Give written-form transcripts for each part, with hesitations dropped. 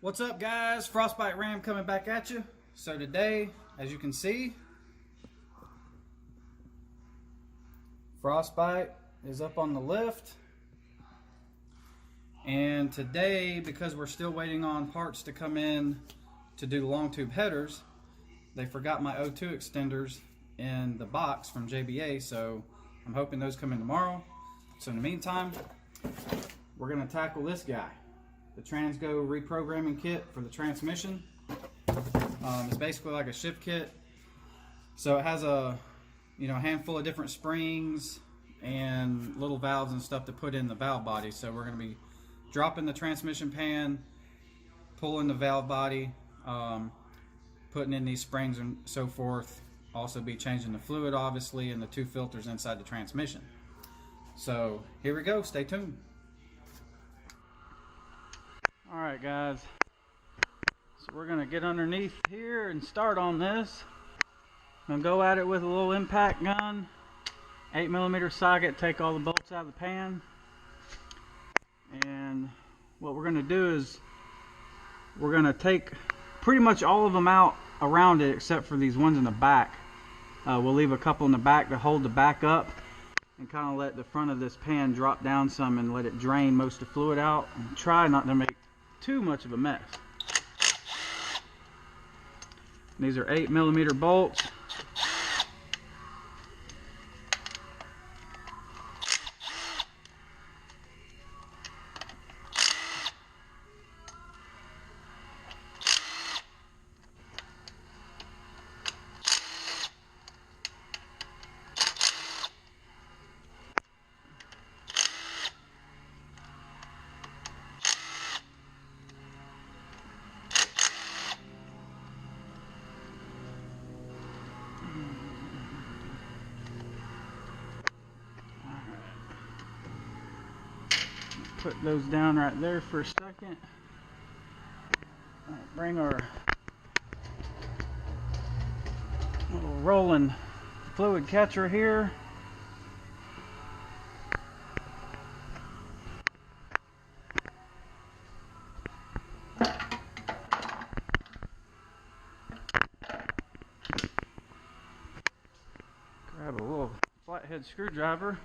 What's up, guys? Frostbite Ram coming back at you. So today, as you can see, Frostbite is up on the lift. And today, because we're still waiting on parts to come in to do the long tube headers, they forgot my O2 extenders in the box from JBA, so I'm hoping those come in tomorrow. So in the meantime, we're going to tackle this guy, the Transgo reprogramming kit for the transmission. It's basically like a shift kit. So it has a handful of different springs and little valves and stuff to put in the valve body. So we're going to be dropping the transmission pan, pulling the valve body, putting in these springs and so forth. Also be changing the fluid, obviously, and the two filters inside the transmission. So here we go, stay tuned. Alright guys, so we're going to get underneath here and start on this. I'm going to go at it with a little impact gun, 8mm socket, take all the bolts out of the pan. And what we're going to do is we're going to take pretty much all of them out around it except for these ones in the back. We'll leave a couple in the back to hold the back up and kind of let the front of this pan drop down some and let it drain most of the fluid out, and try not to make too much of a mess. These are 8mm bolts. Put those down right there for a second. Bring our little rolling fluid catcher here. Grab a little flathead screwdriver.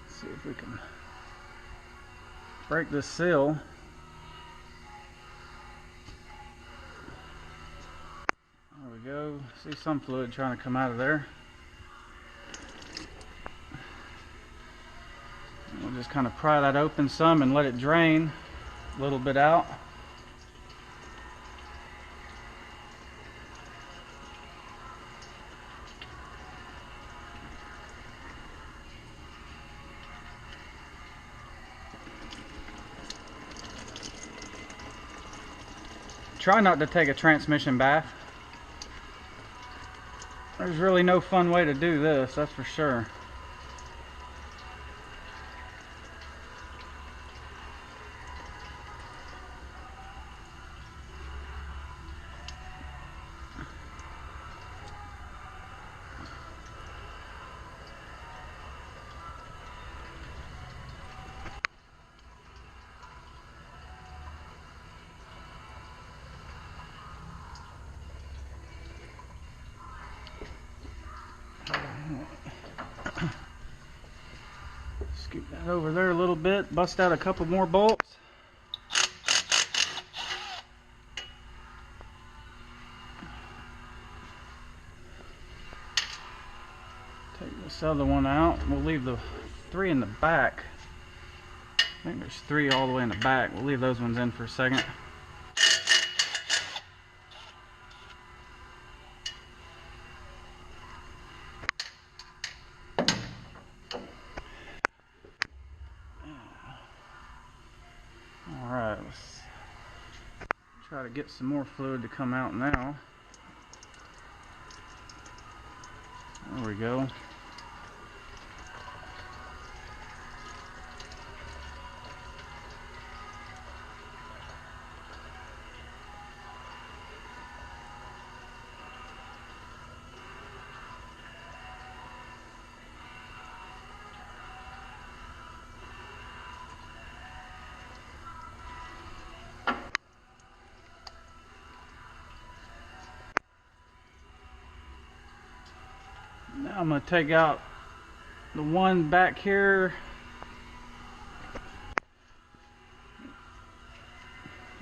See if we can break this seal. There we go. See some fluid trying to come out of there. And we'll just kind of pry that open some and let it drain a little bit out. Try not to take a transmission bath. There's really no fun way to do this, that's for sure. Scoot that over there a little bit, bust out a couple more bolts. Take this other one out. We'll leave the three in the back. I think there's three all the way in the back. We'll leave those ones in for a second. Alright, let's try to get some more fluid to come out now. There we go. Now I'm going to take out the one back here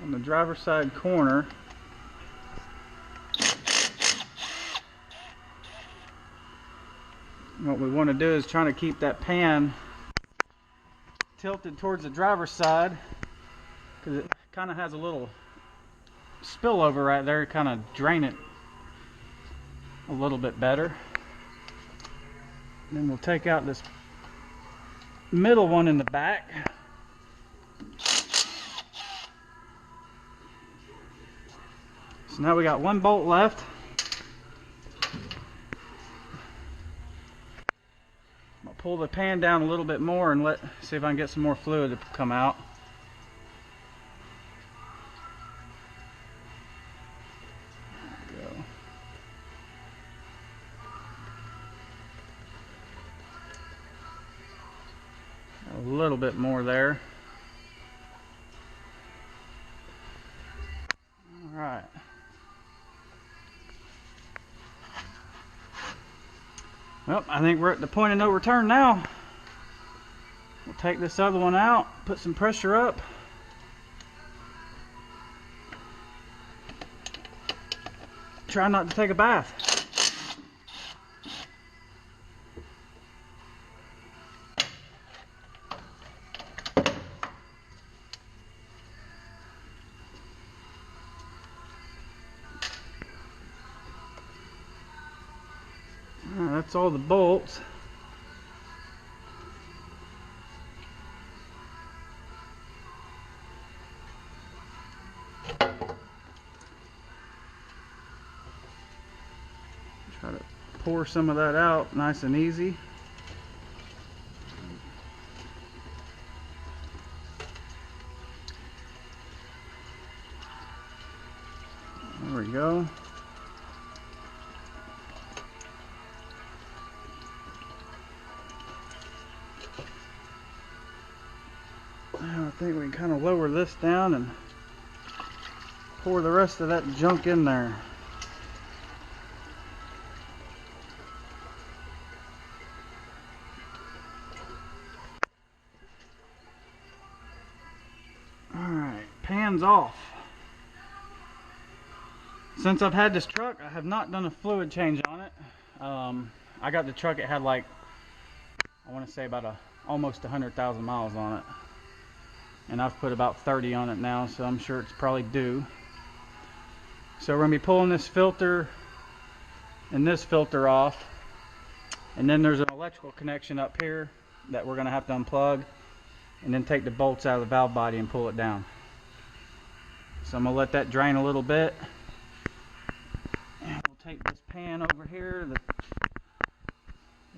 on the driver's side corner. What we want to do is try to keep that pan tilted towards the driver's side, because it kind of has a little spillover right there, kind of drain it a little bit better. And then we'll take out this middle one in the back. So now we got one bolt left. I'll pull the pan down a little bit more and see if I can get some more fluid to come out. There we go. A little bit more there. All right. Well, I think we're at the point of no return now. We'll take this other one out, put some pressure up. Try not to take a bath. That's all the bolts. Try to pour some of that out nice and easy. There we go. Now I think we can kind of lower this down and pour the rest of that junk in there. Alright, pan's off. Since I've had this truck, I have not done a fluid change on it. I got the truck, it had like, I want to say about almost 100,000 miles on it. And I've put about 30 on it now, so I'm sure it's probably due. So we're going to be pulling this filter and this filter off. And then there's an electrical connection up here that we're going to have to unplug. And then take the bolts out of the valve body and pull it down. So I'm going to let that drain a little bit. And we'll take this pan over here, the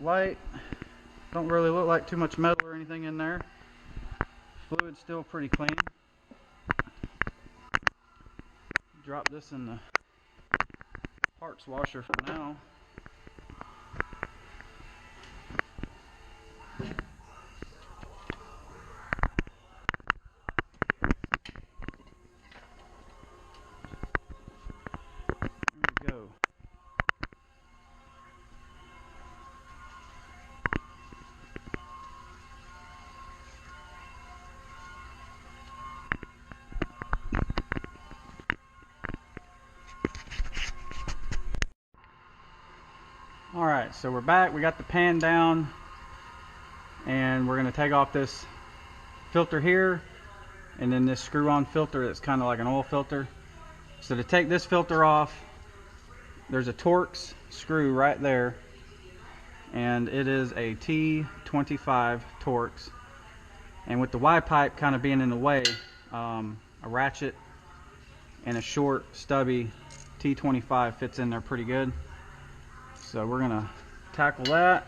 light. Don't really look like too much metal or anything in there. Fluid's still pretty clean. Drop this in the parts washer for now. There we go. Alright, so we're back. We got the pan down and we're going to take off this filter here and then this screw-on filter that's kind of like an oil filter. So to take this filter off, there's a Torx screw right there, and it is a T25 Torx. And with the Y pipe kind of being in the way, a ratchet and a short stubby T25 fits in there pretty good. So we're gonna tackle that,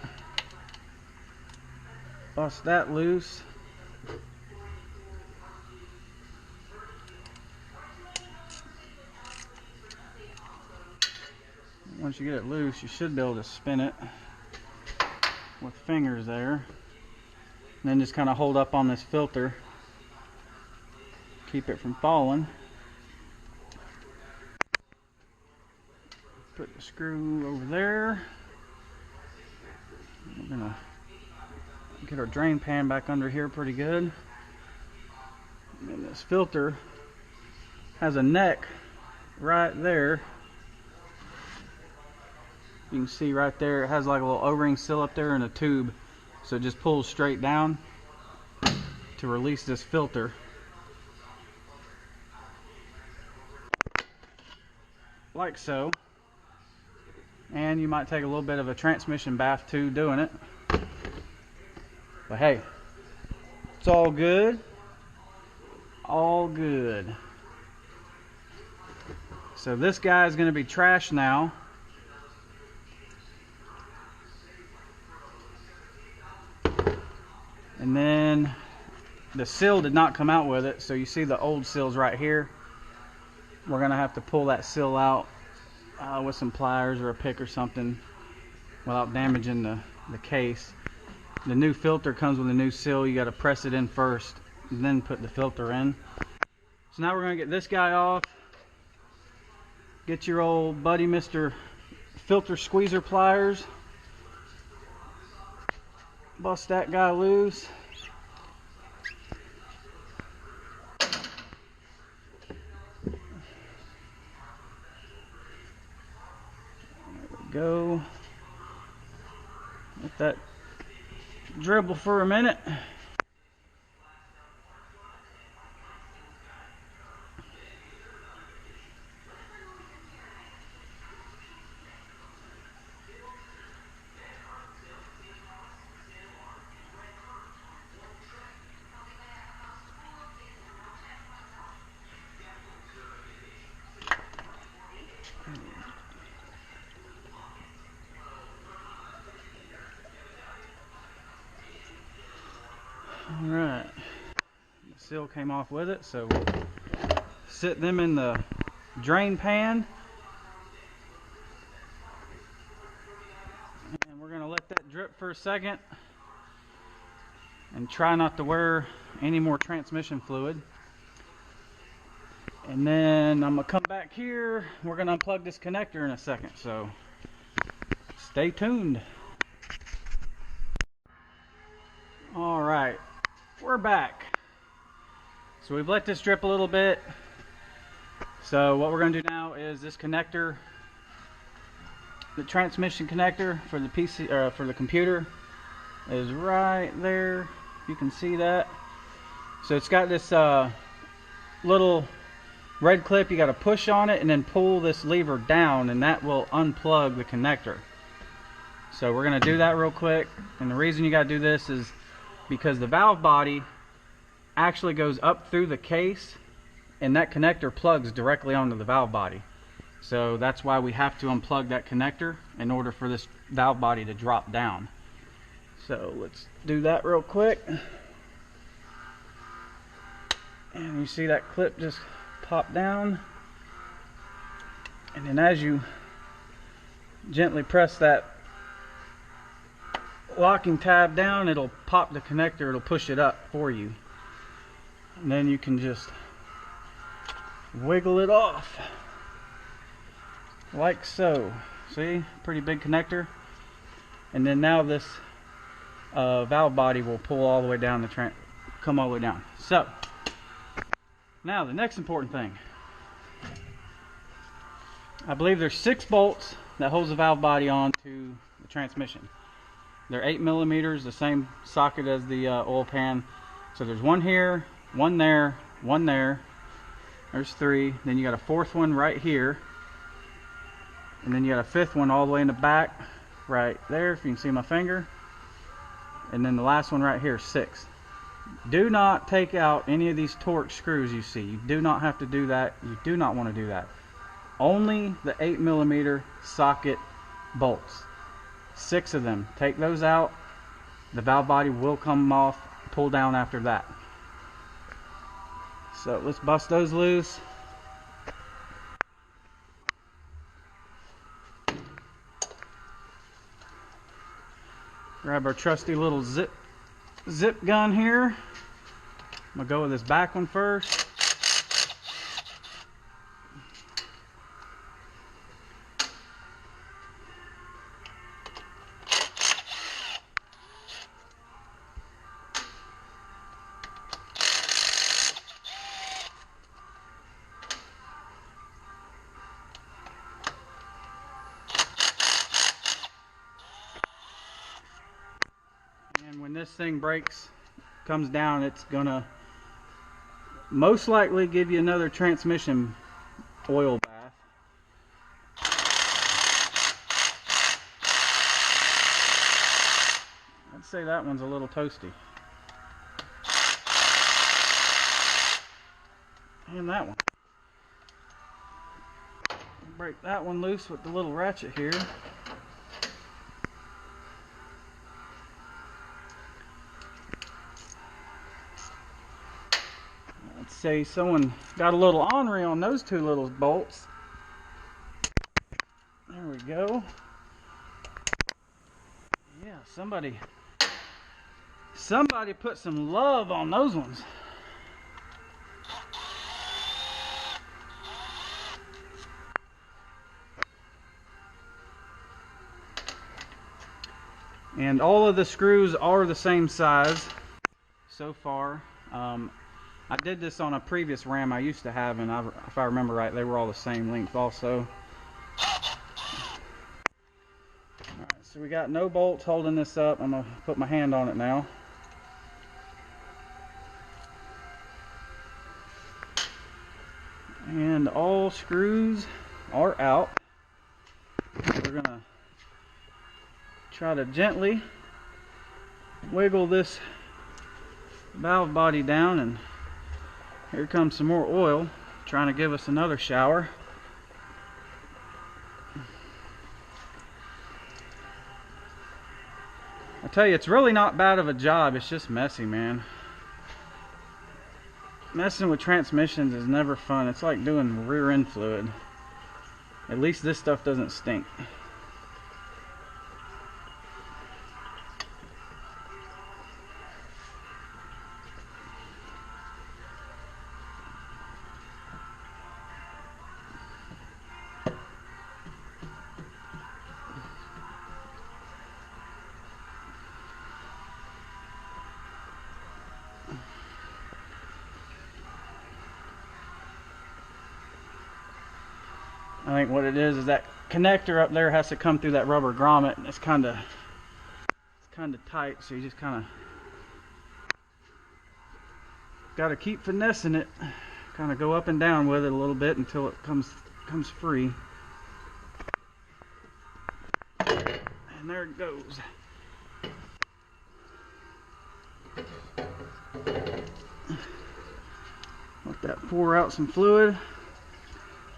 bust that loose. Once you get it loose, you should be able to spin it with fingers there. And then just kind of hold up on this filter, keep it from falling. Put the screw over there. We're gonna get our drain pan back under here pretty good. And this filter has a neck right there. You can see right there, it has like a little O-ring seal up there and a tube. So it just pulls straight down to release this filter. Like so. And you might take a little bit of a transmission bath too doing it. But hey, it's all good. All good. So this guy is going to be trashed now. And then the seal did not come out with it, so you see the old seals right here. We're going to have to pull that seal out with some pliers or a pick or something without damaging the case. The new filter comes with a new seal. You got to press it in first and then put the filter in. So now we're going to get this guy off. Get your old buddy Mr. Filter Squeezer pliers. Bust that guy loose. There we go. Let that dribble for a minute. Alright, the seal came off with it, so we'll sit them in the drain pan. And we're going to let that drip for a second and try not to wear any more transmission fluid. And then I'm going to come back here. We're going to unplug this connector in a second, so stay tuned. Alright, we're back. So we've let this drip a little bit. So what we're going to do now is this connector, the transmission connector for the PC or for the computer, is right there. You can see that. So it's got this little red clip. You got to push on it and then pull this lever down, and that will unplug the connector. So we're going to do that real quick. And the reason you got to do this is because the valve body actually goes up through the case, and that connector plugs directly onto the valve body. So that's why we have to unplug that connector in order for this valve body to drop down. So let's do that real quick. And you see that clip just pop down. And then as you gently press that locking tab down, it'll pop the connector, it'll push it up for you. And then you can just wiggle it off like so. See, pretty big connector. And then now this valve body will pull all the way down come all the way down. So now the next important thing, I believe there's 6 bolts that holds the valve body on to the transmission. They're 8mm, the same socket as the oil pan. So there's one here, one there, one there. There's 3. Then you got a 4th one right here. And then you got a 5th one all the way in the back right there, if you can see my finger. And then the last one right here, 6. Do not take out any of these Torx screws you see. You do not have to do that. You do not want to do that. Only the 8mm socket bolts. 6 of them. Take those out. The valve body will come off, pull down after that. So let's bust those loose. Grab our trusty little zip gun here. I'm gonna go with this back one first. this thing breaks, comes down, it's gonna most likely give you another transmission oil bath. I'd say that one's a little toasty. And that one. Break that one loose with the little ratchet here. Let's say someone got a little ornery on those two little bolts. There we go. Yeah, somebody put some love on those ones. And all of the screws are the same size so far. I did this on a previous ram I used to have, and if I remember right, they were all the same length also. Alright, so we got no bolts holding this up. I'm going to put my hand on it now. And all screws are out. We're going to try to gently wiggle this valve body down, and here comes some more oil trying to give us another shower. I tell you, it's really not bad of a job, it's just messy, man. Messing with transmissions is never fun. It's like doing rear end fluid. At least this stuff doesn't stink. I think what it is that connector up there has to come through that rubber grommet, and it's kind of tight, so you just kind of got to keep finessing it, kind of go up and down with it a little bit until it comes free. And there it goes. Let that pour out some fluid.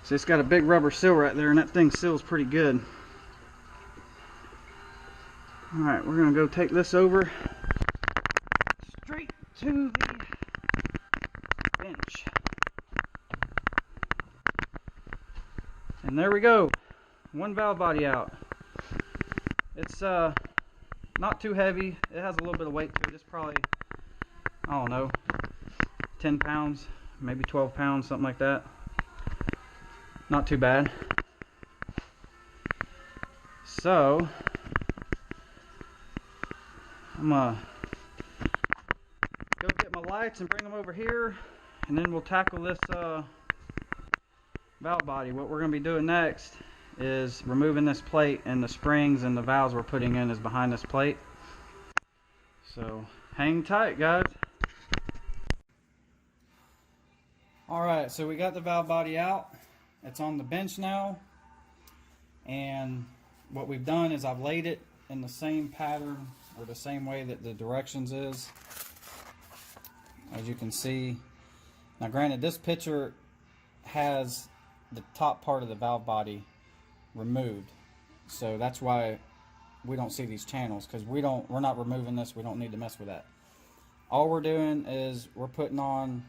So it's got a big rubber seal right there, and that thing seals pretty good. Alright, we're going to go take this over straight to the bench. And there we go. One valve body out. It's not too heavy. It has a little bit of weight to it. It's probably, I don't know, 10 pounds, maybe 12 pounds, something like that. Not too bad. So I'm gonna go get my lights and bring them over here, and then we'll tackle this valve body. What we're gonna be doing next is removing this plate, and the springs and the valves we're putting in is behind this plate. So hang tight, guys. Alright, so we got the valve body out. It's on the bench now, and what we've done is I've laid it in the same pattern, or the same way that the directions is, as you can see. Now granted, this picture has the top part of the valve body removed, so that's why we don't see these channels, because we're not removing this. We don't need to mess with that. All we're doing is we're putting on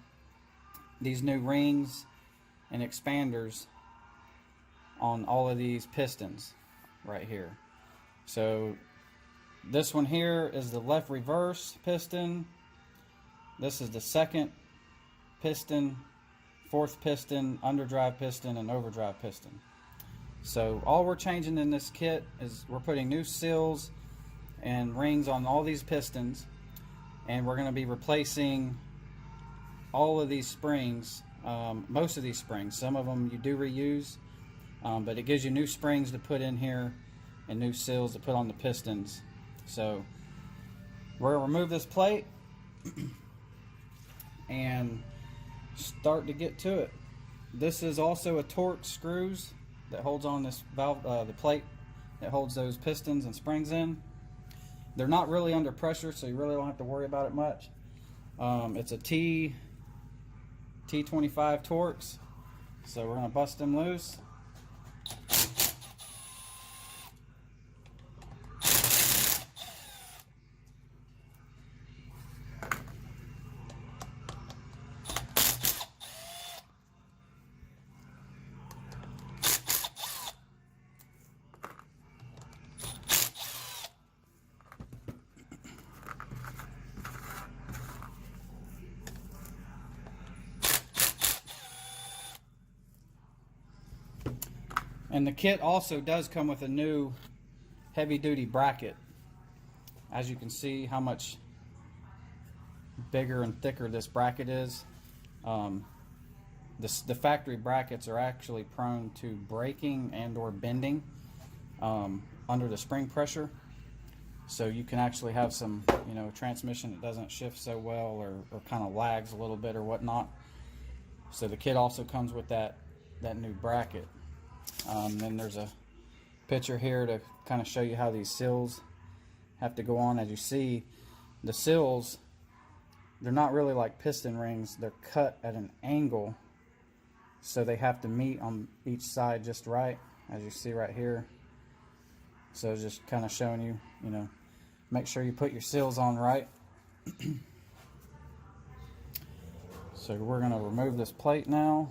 these new rings and expanders on all of these pistons right here. So this one here is the left reverse piston. This is the second piston, fourth piston, underdrive piston, and overdrive piston. So all we're changing in this kit is we're putting new seals and rings on all these pistons, and we're going to be replacing all of these springs. Most of these springs, some of them you do reuse, but it gives you new springs to put in here and new seals to put on the pistons. So We're going to remove this plate and start to get to it. This is also a Torx screws that holds on this valve, the plate that holds those pistons and springs in. They're not really under pressure, so you really don't have to worry about it much. It's a T25 Torx, so we're going to bust them loose. And the kit also does come with a new heavy-duty bracket. As you can see how much bigger and thicker this bracket is. The factory brackets are actually prone to breaking and or bending under the spring pressure. So you can actually have some, transmission that doesn't shift so well or kind of lags a little bit or whatnot. So the kit also comes with that new bracket. Then there's a picture here to kind of show you how these sills have to go on. As you see, the sills, they're not really like piston rings. They're cut at an angle, so they have to meet on each side just right, as you see right here. So it's just kind of showing you, make sure you put your sills on right. So we're going to remove this plate now.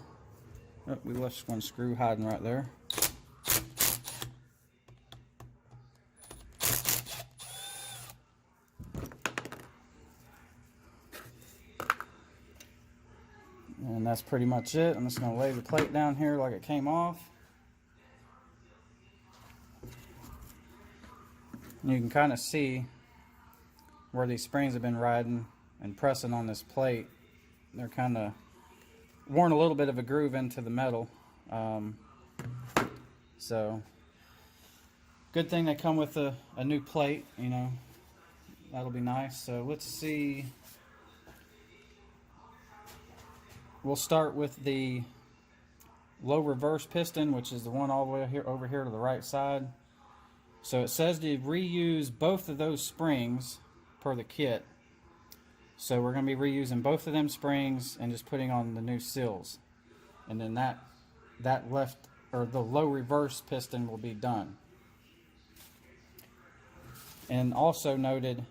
Oh, we left one screw hiding right there. And that's pretty much it. I'm just going to lay the plate down here like it came off. And you can kind of see where these springs have been riding and pressing on this plate. They're kind of worn a little bit of a groove into the metal. So good thing they come with a new plate, that'll be nice. So let's see. We'll start with the low reverse piston, which is the one all the way here over here to the right side. So it says to reuse both of those springs per the kit. So we're going to be reusing both of them springs and just putting on the new sills. And then that left, or the low reverse piston will be done. And also noted,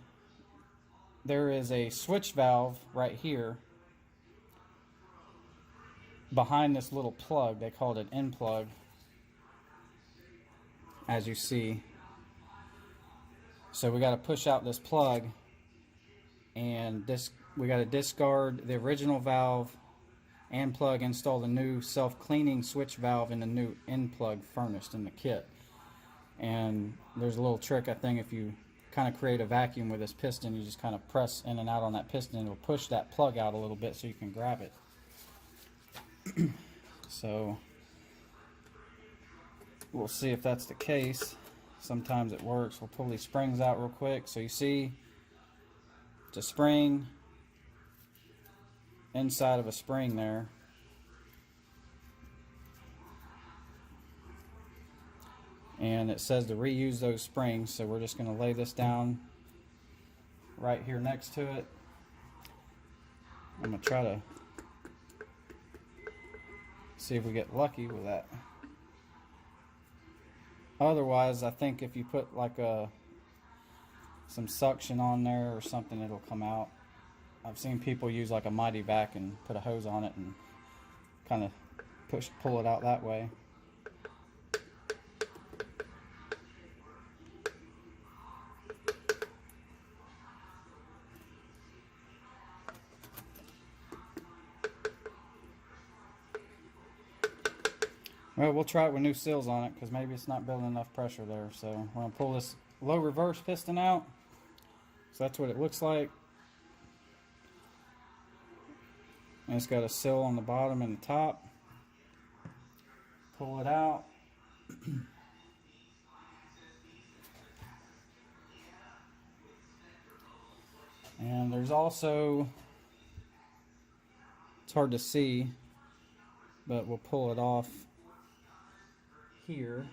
there is a switch valve right here behind this little plug. They called it an in-plug, as you see. So we got to push out this plug, and we got to discard the original valve and plug, install the new self-cleaning switch valve and the new in-plug furnished in the kit. And there's a little trick, I think, if you kind of create a vacuum with this piston, you just kind of press in and out on that piston, and it'll push that plug out a little bit so you can grab it. So we'll see if that's the case. Sometimes it works. We'll pull these springs out real quick. So you see it's a spring inside of a spring there. And it says to reuse those springs, so we're just going to lay this down right here next to it. I'm going to try to see if we get lucky with that. Otherwise, I think if you put like some suction on there or something, it'll come out. I've seen people use like a mighty vac and put a hose on it and kind of pull it out that way. Well, we'll try it with new seals on it because maybe it's not building enough pressure there. So we're going to pull this low reverse piston out. So that's what it looks like. And it's got a seal on the bottom and the top. Pull it out. And there's also, it's hard to see, but we'll pull it off here.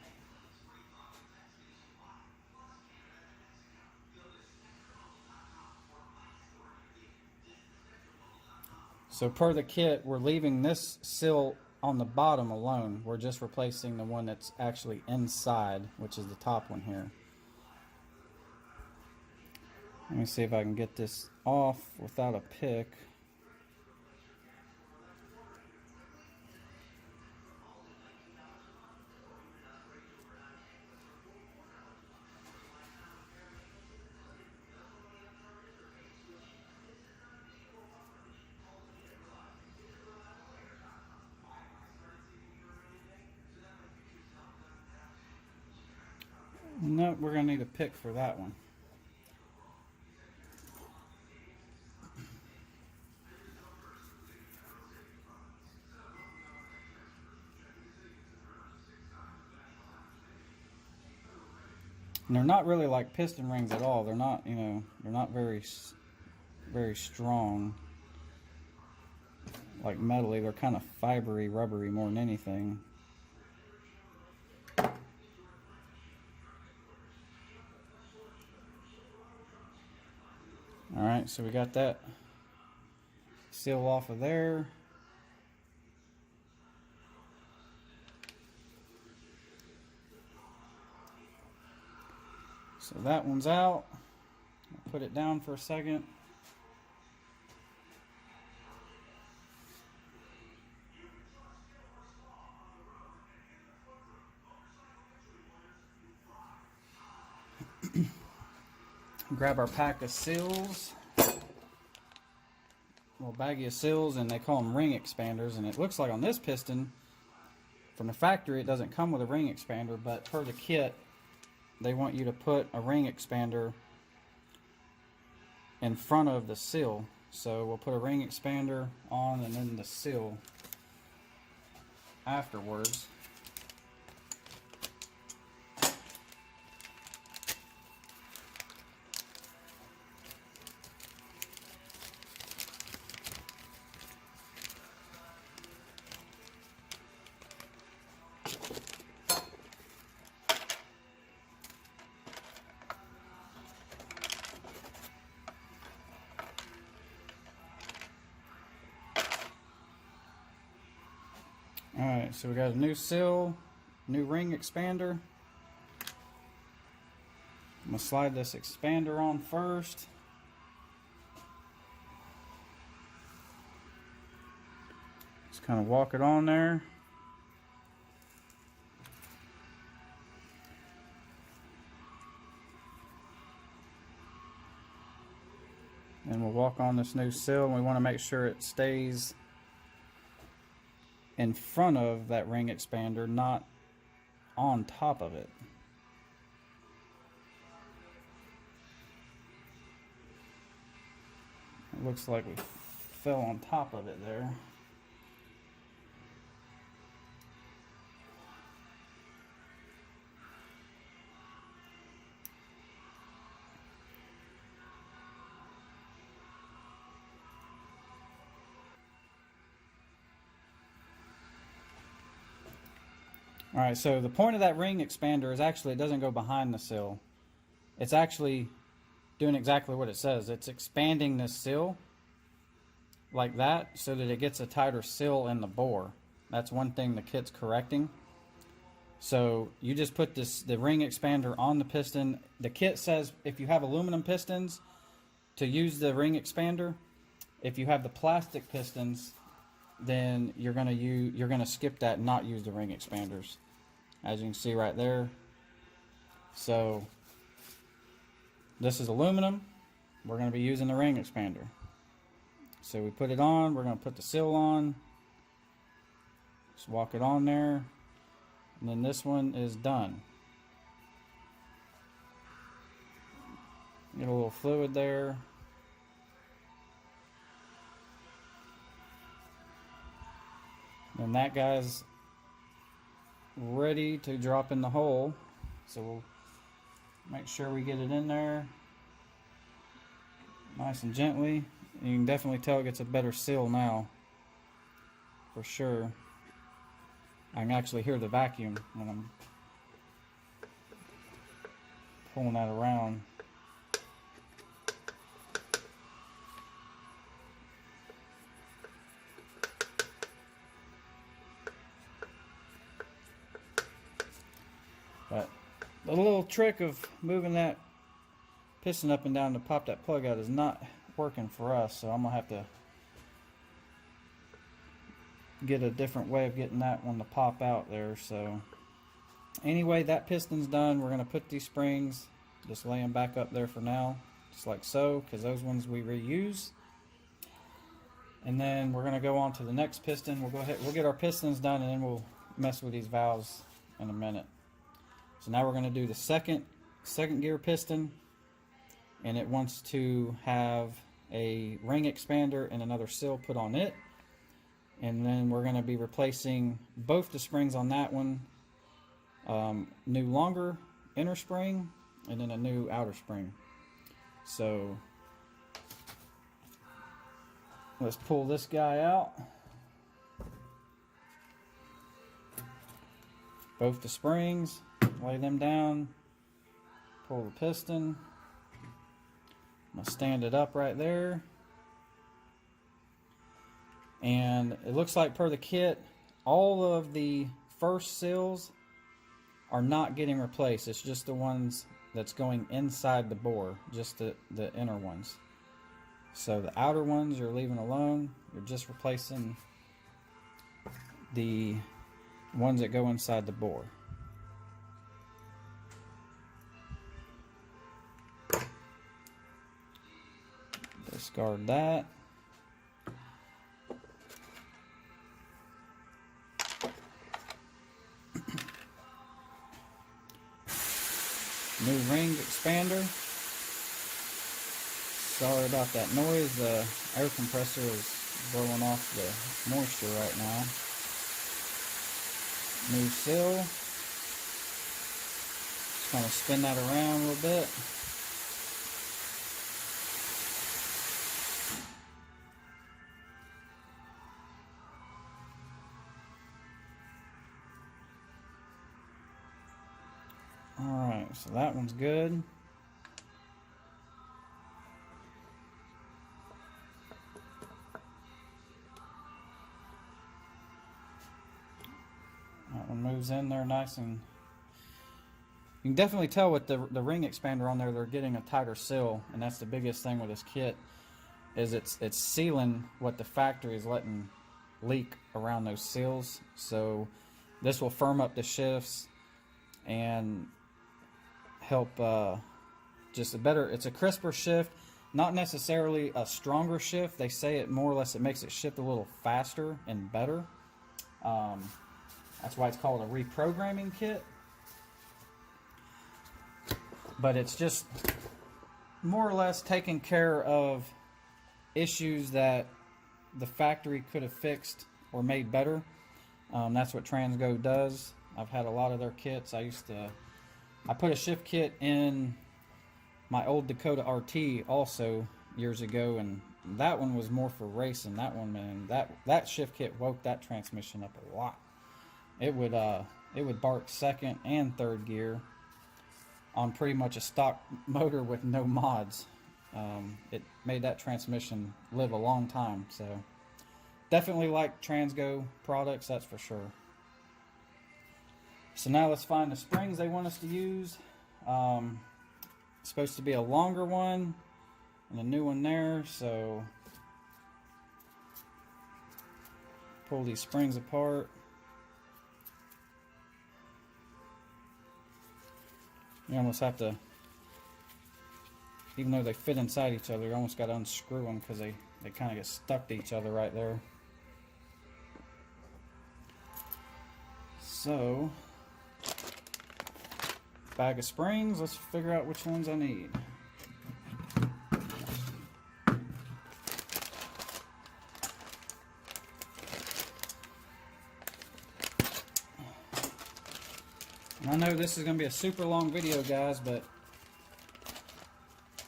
So per the kit, we're leaving this sill on the bottom alone. We're just replacing the one that's actually inside, which is the top one here. Let me see if I can get this off without a pick. No, we're going to need a pick for that one. And they're not really like piston rings at all. They're not, you know, they're not very strong. Like metally, they're kind of fibery, rubbery more than anything. Alright, so we got that seal off of there. So that one's out. I'll put it down for a second. Grab our pack of seals, little baggie of seals, and they call them ring expanders. And it looks like on this piston, from the factory, it doesn't come with a ring expander, but per the kit, they want you to put a ring expander in front of the seal. So we'll put a ring expander on and then the seal afterwards. Alright, so we got a new seal, new ring expander. I'm going to slide this expander on first. Just kind of walk it on there. And we'll walk on this new seal, and we want to make sure it stays in front of that ring expander, not on top of it. It looks like we fell on top of it there. Alright, so the point of that ring expander is actually, it doesn't go behind the sill. It's actually doing exactly what it says. It's expanding the sill like that so that it gets a tighter sill in the bore. That's one thing the kit's correcting. So you just put the ring expander on the piston. The kit says if you have aluminum pistons to use the ring expander. If you have the plastic pistons, then you're gonna skip that and not use the ring expanders, as you can see right there. So this is aluminum, we're going to be using the ring expander. So we put it on, we're going to put the seal on, just walk it on there, and then this one is done. Get a little fluid there. And that guy's ready to drop in the hole. So we'll make sure we get it in there. nice and gently. You can definitely tell it gets a better seal now, for sure. I can actually hear the vacuum when I'm pulling that around. But the little trick of moving that piston up and down to pop that plug out is not working for us, so I'm gonna have to get a different way of getting that one to pop out there. So anyway, that piston's done. We're gonna put these springs, just lay them back up there for now, just like so, because those ones we reuse. And then we're gonna go on to the next piston. We'll go ahead, we'll get our pistons done, and then we'll mess with these valves in a minute. So now we're gonna do the second gear piston, and it wants to have a ring expander and another seal put on it. And then we're going to be replacing both the springs on that one, new longer inner spring and then a new outer spring. So let's pull this guy out. Both the springs, lay them down, pull the piston. I'm going to stand it up right there. And it looks like per the kit, all of the first seals are not getting replaced. It's just the ones that's going inside the bore, just the inner ones. So the outer ones you're leaving alone. You're just replacing the ones that go inside the bore. Discard that. New ring expander. Sorry about that noise. The air compressor is blowing off the moisture right now. New seal. Just kind of spin that around a little bit. Alright, so that one's good. That one moves in there nice, and you can definitely tell with the ring expander on there, they're getting a tighter seal, and that's the biggest thing with this kit, is it's sealing what the factory is letting leak around those seals. So this will firm up the shifts and help just it's a crisper shift, not necessarily a stronger shift. They say it more or less, it makes it shift a little faster and better. That's why it's called a reprogramming kit. But it's just more or less taking care of issues that the factory could have fixed or made better. That's what Transgo does. I've had a lot of their kits. I put a shift kit in my old Dakota RT also years ago, and that one was more for racing. That one, man, that shift kit woke that transmission up a lot. It would bark second and third gear on pretty much a stock motor with no mods. It made that transmission live a long time. So definitely like Transgo products, that's for sure. So now let's find the springs they want us to use. It's supposed to be a longer one and a new one there. So pull these springs apart. You almost have to, even though they fit inside each other, you almost got to unscrew them because they kind of get stuck to each other right there. So, bag of springs, let's figure out which ones I need. And I know this is going to be a super long video, guys, but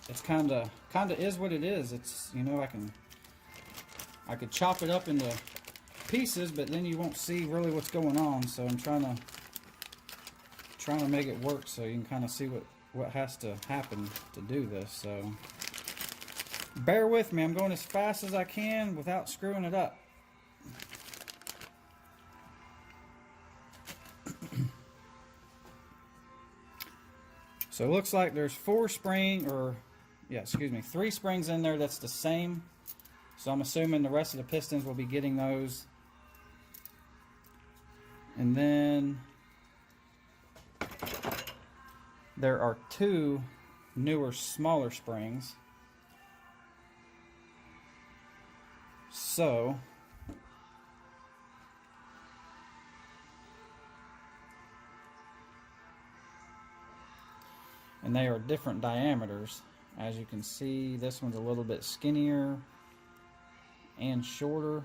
it's kind of is what it is. It's, you know, I could chop it up into pieces, but then you won't see really what's going on. So I'm trying to make it work so you can kind of see what has to happen to do this. So bear with me. I'm going as fast as I can without screwing it up. So it looks like there's 3 springs in there that's the same. So I'm assuming the rest of the pistons will be getting those. And then there are 2 newer, smaller springs. So and they are different diameters. As you can see, this one's a little bit skinnier and shorter.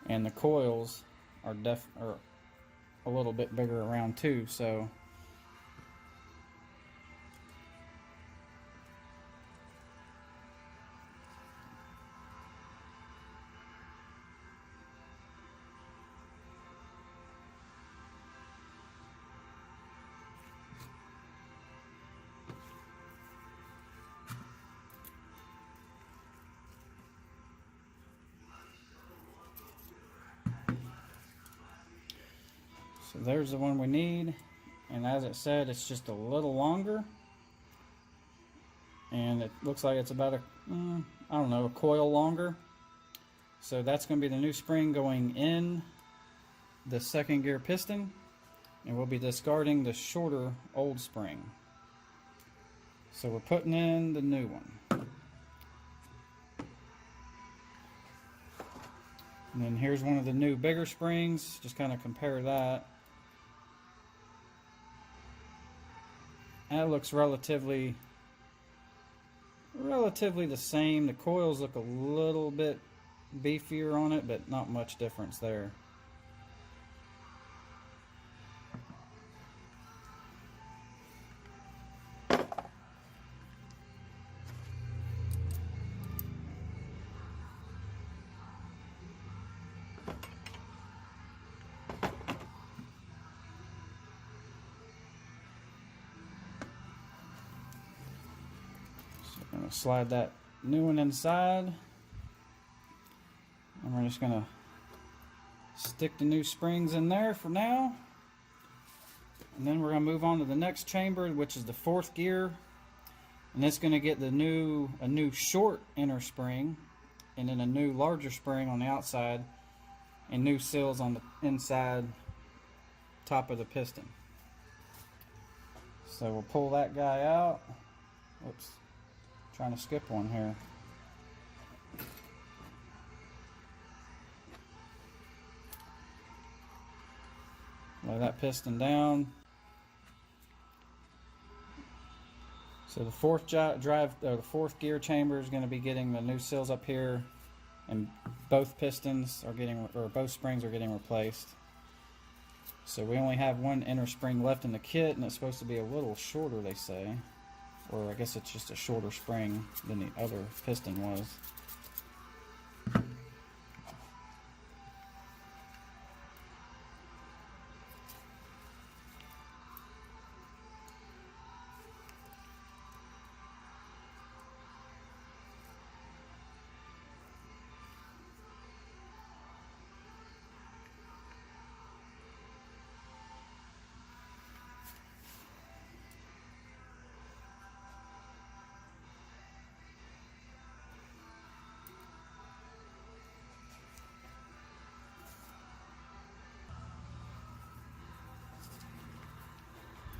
And the coils are a little bit bigger around too, so there's the one we need, and as it said, it's just a little longer, and it looks like it's about I don't know, a coil longer. So that's going to be the new spring going in the 2nd gear piston, and we'll be discarding the shorter old spring. So we're putting in the new one. And then here's one of the new bigger springs. Just kind of compare that. That looks relatively the same. The coils look a little bit beefier on it, but not much difference there. I'm going to slide that new one inside, and we're just going to stick the new springs in there for now, and then we're going to move on to the next chamber, which is the 4th gear, and it's going to get a new short inner spring, and then a new larger spring on the outside, and new seals on the inside top of the piston. So we'll pull that guy out. Oops. Trying to skip one here. Lay that piston down. So the 4th gear chamber is going to be getting the new seals up here, and both pistons are getting, or both springs are getting replaced. So we only have one inner spring left in the kit, and it's supposed to be a little shorter, they say. Or I guess it's just a shorter spring than the other piston was.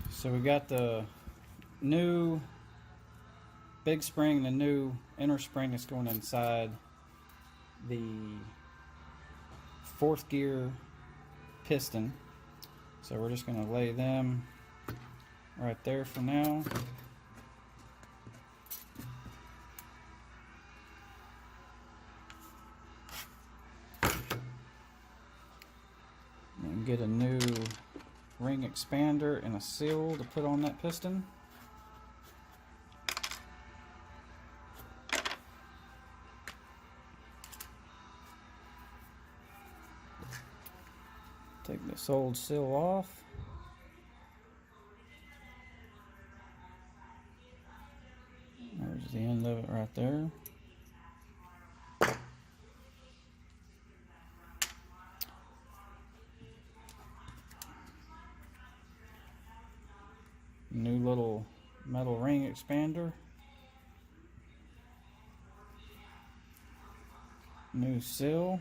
So we got the new big spring, the new inner spring that's going inside the fourth gear piston. So we're just going to lay them right there for now. And get a new ring expander and a seal to put on that piston. Take this old seal off. There's the end of it right there. New little metal ring expander. New seal.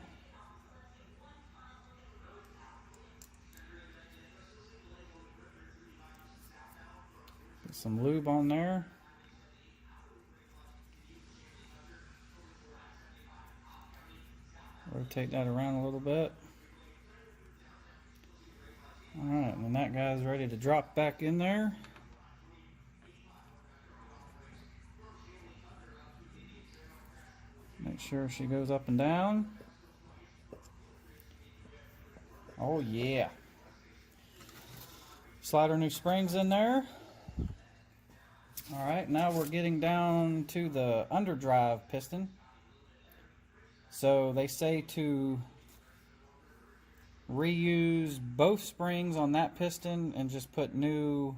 Get some lube on there. Rotate that around a little bit. Alright, and then that guy's ready to drop back in there. Make sure she goes up and down. Oh yeah. Slide our new springs in there. Alright, now we're getting down to the underdrive piston. So they say to reuse both springs on that piston and just put a new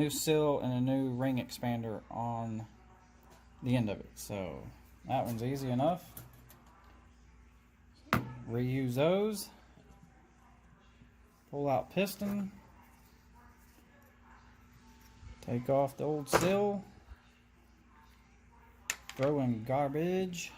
seal and a new ring expander on the end of it. So that one's easy enough. Reuse those. Pull out piston. Take off the old seal. Throw in garbage.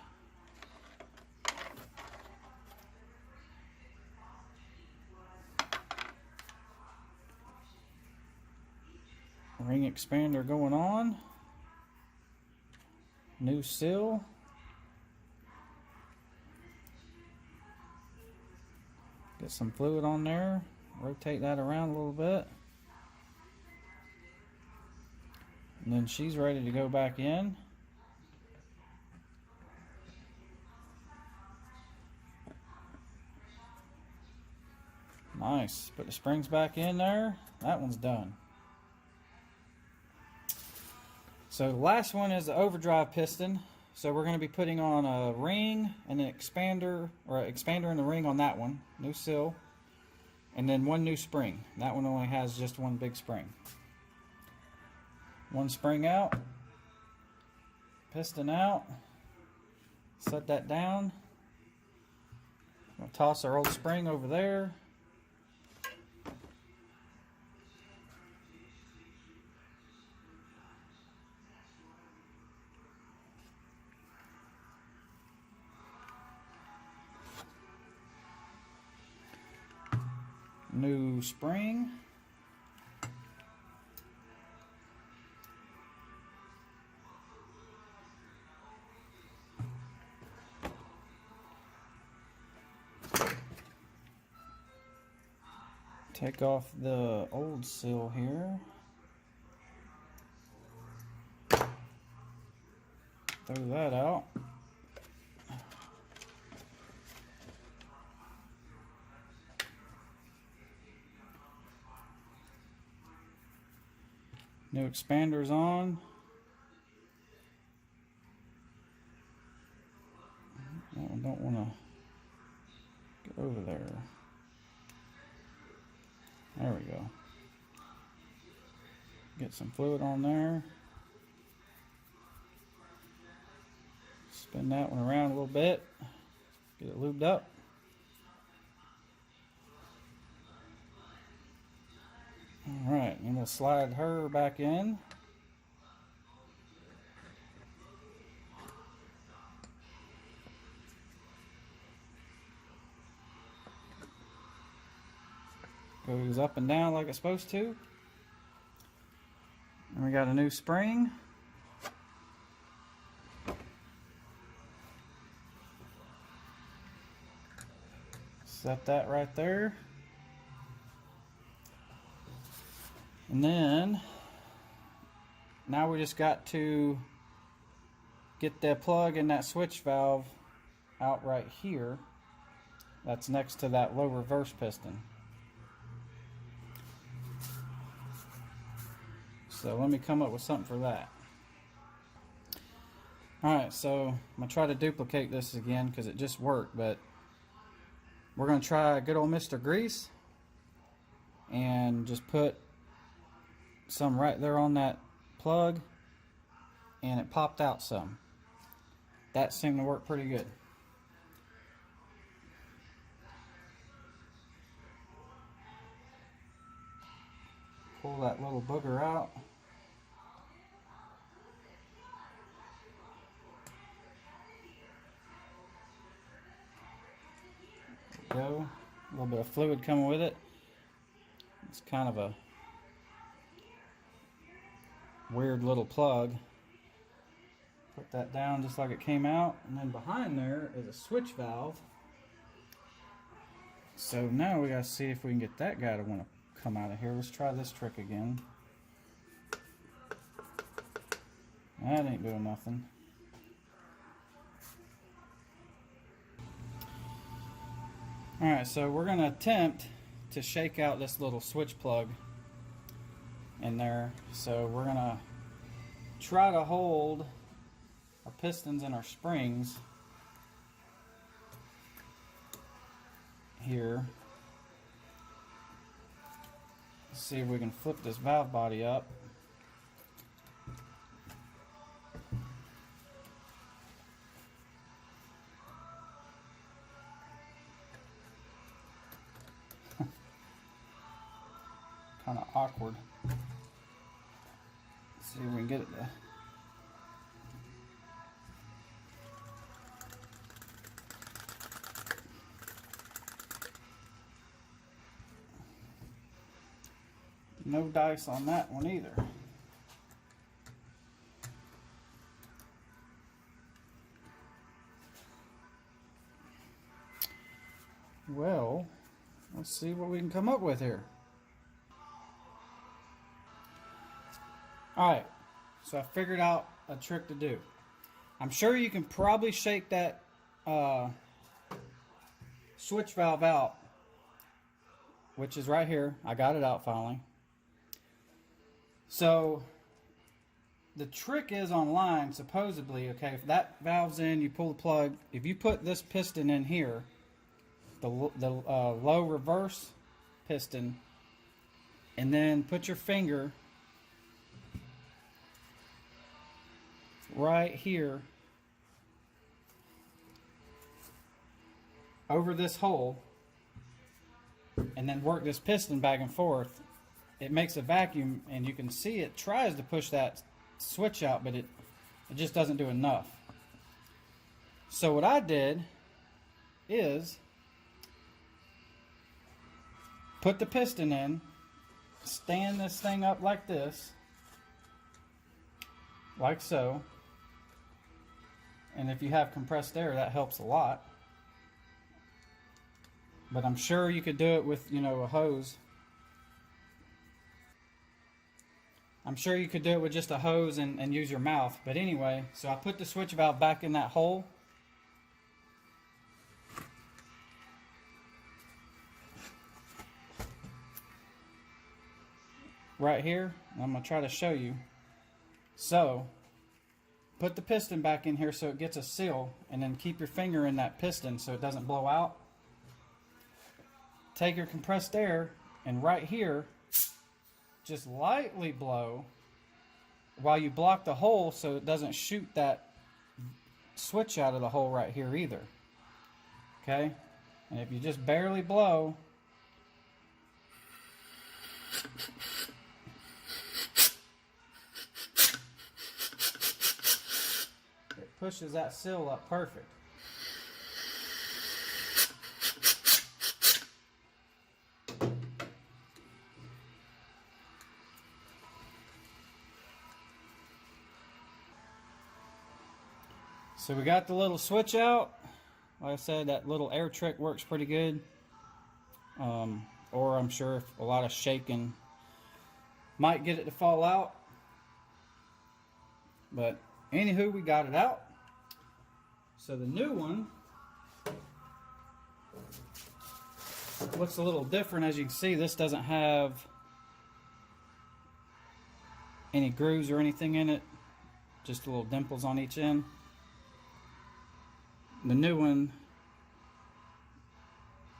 Ring expander going on. New seal. Get some fluid on there. Rotate that around a little bit. And then she's ready to go back in. Nice. Put the springs back in there. That one's done. So the last one is the overdrive piston. So we're going to be putting on a ring and an expander, or an expander and a ring on that one. New seal. And then one new spring. That one only has just one big spring. One spring out. Piston out. Set that down. We'll toss our old spring over there. New spring. Take off the old seal here. Throw that out. New expander's on. That one don't want to get over there. There we go. Get some fluid on there. Spin that one around a little bit. Get it lubed up. Alright, and we'll slide her back in. Goes up and down like it's supposed to. And we got a new spring. Set that right there. And then now we just got to get the plug and that switch valve out right here. That's next to that low reverse piston. So let me come up with something for that. Alright, so I'm going to try to duplicate this again because it just worked, but we're going to try good old Mr. Grease and just put some right there on that plug, and it popped out some. That seemed to work pretty good. Pull that little booger out. There we go. A little bit of fluid coming with it. It's kind of a weird little plug. Put that down just like it came out, and then behind there is a switch valve. So now we gotta see if we can get that guy to want to come out of here. Let's try this trick again. That ain't doing nothing. Alright, so we're gonna attempt to shake out this little switch plug in there. So we're gonna try to hold our pistons and our springs here. Let's see if we can flip this valve body up. Kind of awkward. Let's see if we can get it to. No dice on that one either. Well, let's see what we can come up with here. Alright, so I figured out a trick to do. I'm sure you can probably shake that switch valve out, which is right here. I got it out finally. So the trick is online, supposedly, okay, if that valve's in, you pull the plug. If you put this piston in here, the low reverse piston, and then put your finger right here over this hole, and then work this piston back and forth, it makes a vacuum, and you can see it tries to push that switch out, but it just doesn't do enough. So what I did is put the piston in, stand this thing up like this, like so, and if you have compressed air, that helps a lot. But I'm sure you could do it with, you know, a hose. I'm sure you could do it with just a hose and use your mouth. But anyway, so I put the switch valve back in that hole. Right here. I'm going to try to show you. So, put the piston back in here so it gets a seal, and then keep your finger in that piston so it doesn't blow out. Take your compressed air, and right here, just lightly blow while you block the hole so it doesn't shoot that switch out of the hole right here either. Okay? And if you just barely blow, it pushes that seal up perfect. So we got the little switch out. Like I said, that little air trick works pretty good. or I'm sure if a lot of shaking might get it to fall out. But anywho, we got it out. So the new one looks a little different. As you can see, this doesn't have any grooves or anything in it, just little dimples on each end. The new one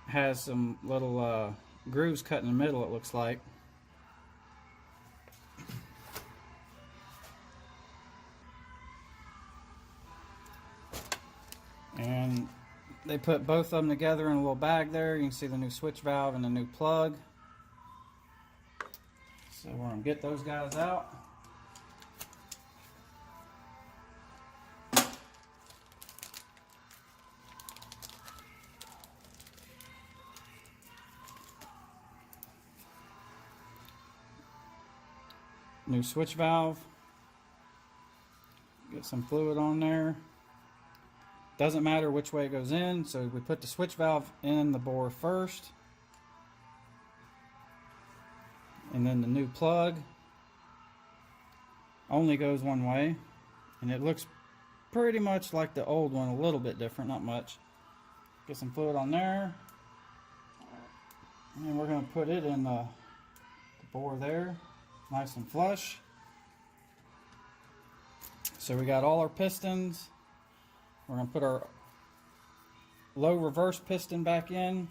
has some little grooves cut in the middle, it looks like. And they put both of them together in a little bag there. You can see the new switch valve and the new plug. So we're going to get those guys out. New switch valve. Get some fluid on there. Doesn't matter which way it goes in, so we put the switch valve in the bore first. And then the new plug only goes one way. And it looks pretty much like the old one, a little bit different, not much. Get some fluid on there. And we're going to put it in the bore there, nice and flush. So we got all our pistons. We're going to put our low reverse piston back in.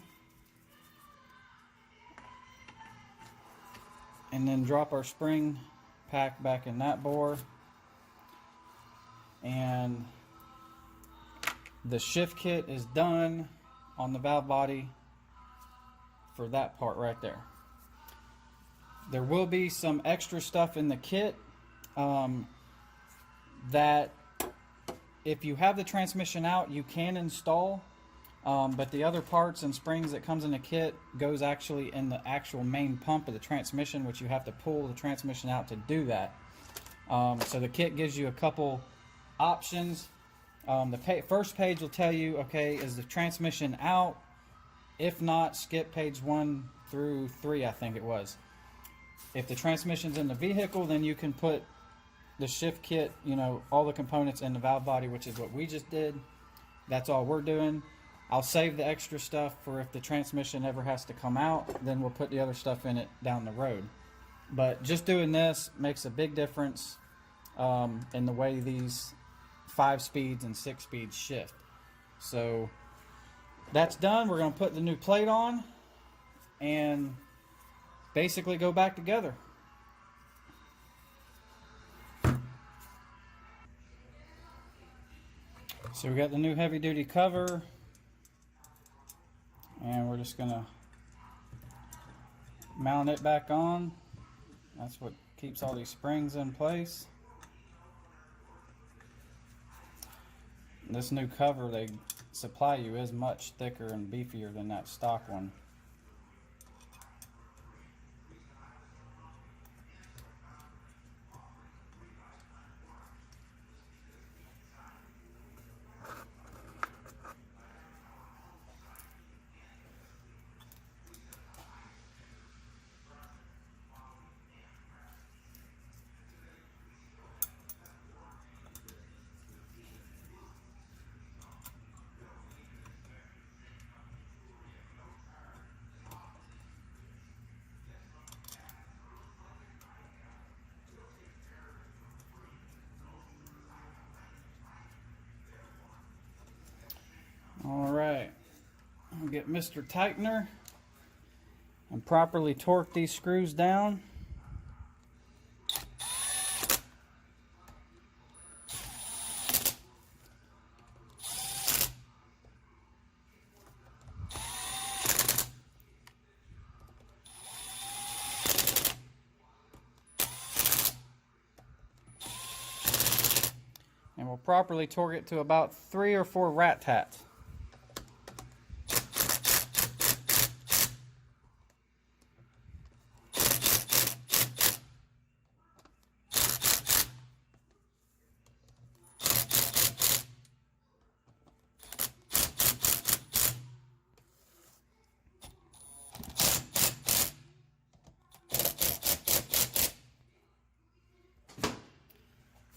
And then drop our spring pack back in that bore. And the shift kit is done on the valve body for that part right there. There will be some extra stuff in the kit that if you have the transmission out, you can install, but the other parts and springs that comes in the kit goes actually in the actual main pump of the transmission, which you have to pull the transmission out to do that. So the kit gives you a couple options. The first page will tell you, okay, is the transmission out? If not, skip page 1 through 3, I think it was. If the transmission's in the vehicle, then you can put the shift kit, you know, all the components in the valve body, which is what we just did. That's all we're doing. I'll save the extra stuff for if the transmission ever has to come out, then we'll put the other stuff in it down the road. But just doing this makes a big difference in the way these 5 speeds and 6 speeds shift. So that's done. We're going to put the new plate on and basically go back together. So we got the new heavy duty cover, and we're just gonna mount it back on. That's what keeps all these springs in place. This new cover they supply you is much thicker and beefier than that stock one. Alright, I'll get Mr. Tightener and properly torque these screws down. And we'll properly torque it to about 3 or 4 rat tats.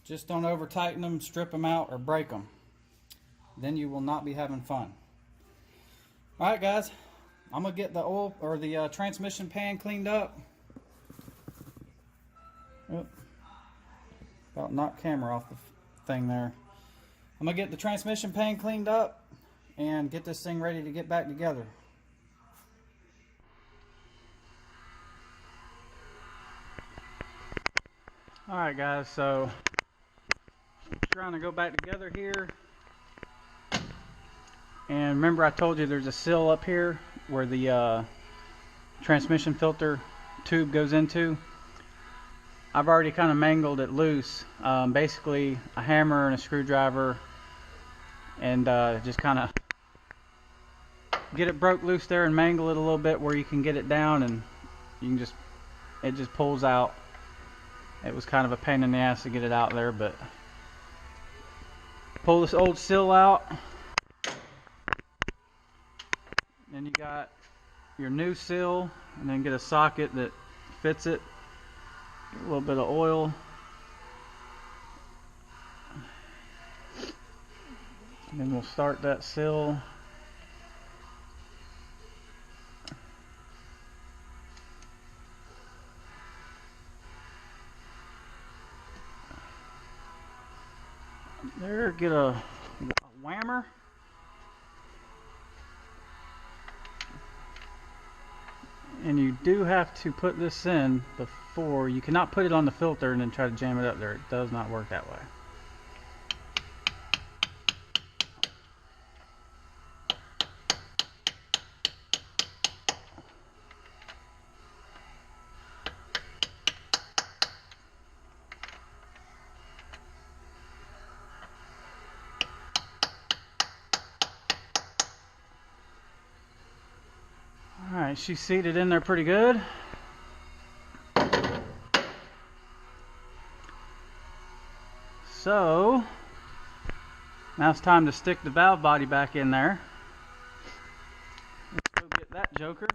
Just don't over tighten them, strip them out, or break them. Then you will not be having fun. Alright guys, I'm going to get the oil or the transmission pan cleaned up. Oop. About knocked camera off the thing there. I'm going to get the transmission pan cleaned up and get this thing ready to get back together. Alright guys, so I'm trying to go back together here. And remember I told you there's a sill up here where the transmission filter tube goes into. I've already kind of mangled it loose. Basically a hammer and a screwdriver, and just kind of get it broke loose there and mangle it a little bit where you can get it down, and you can it just pulls out. It was kind of a pain in the ass to get it out there, but pull this old sill out. Then you got your new sill, and then get a socket that fits it. Get a little bit of oil. And then we'll start that sill. There, get a whammer. And you do have to put this in before. You cannot put it on the filter and then try to jam it up there. It does not work that way. Alright, she's seated in there pretty good. So, now it's time to stick the valve body back in there. Let's go get that joker.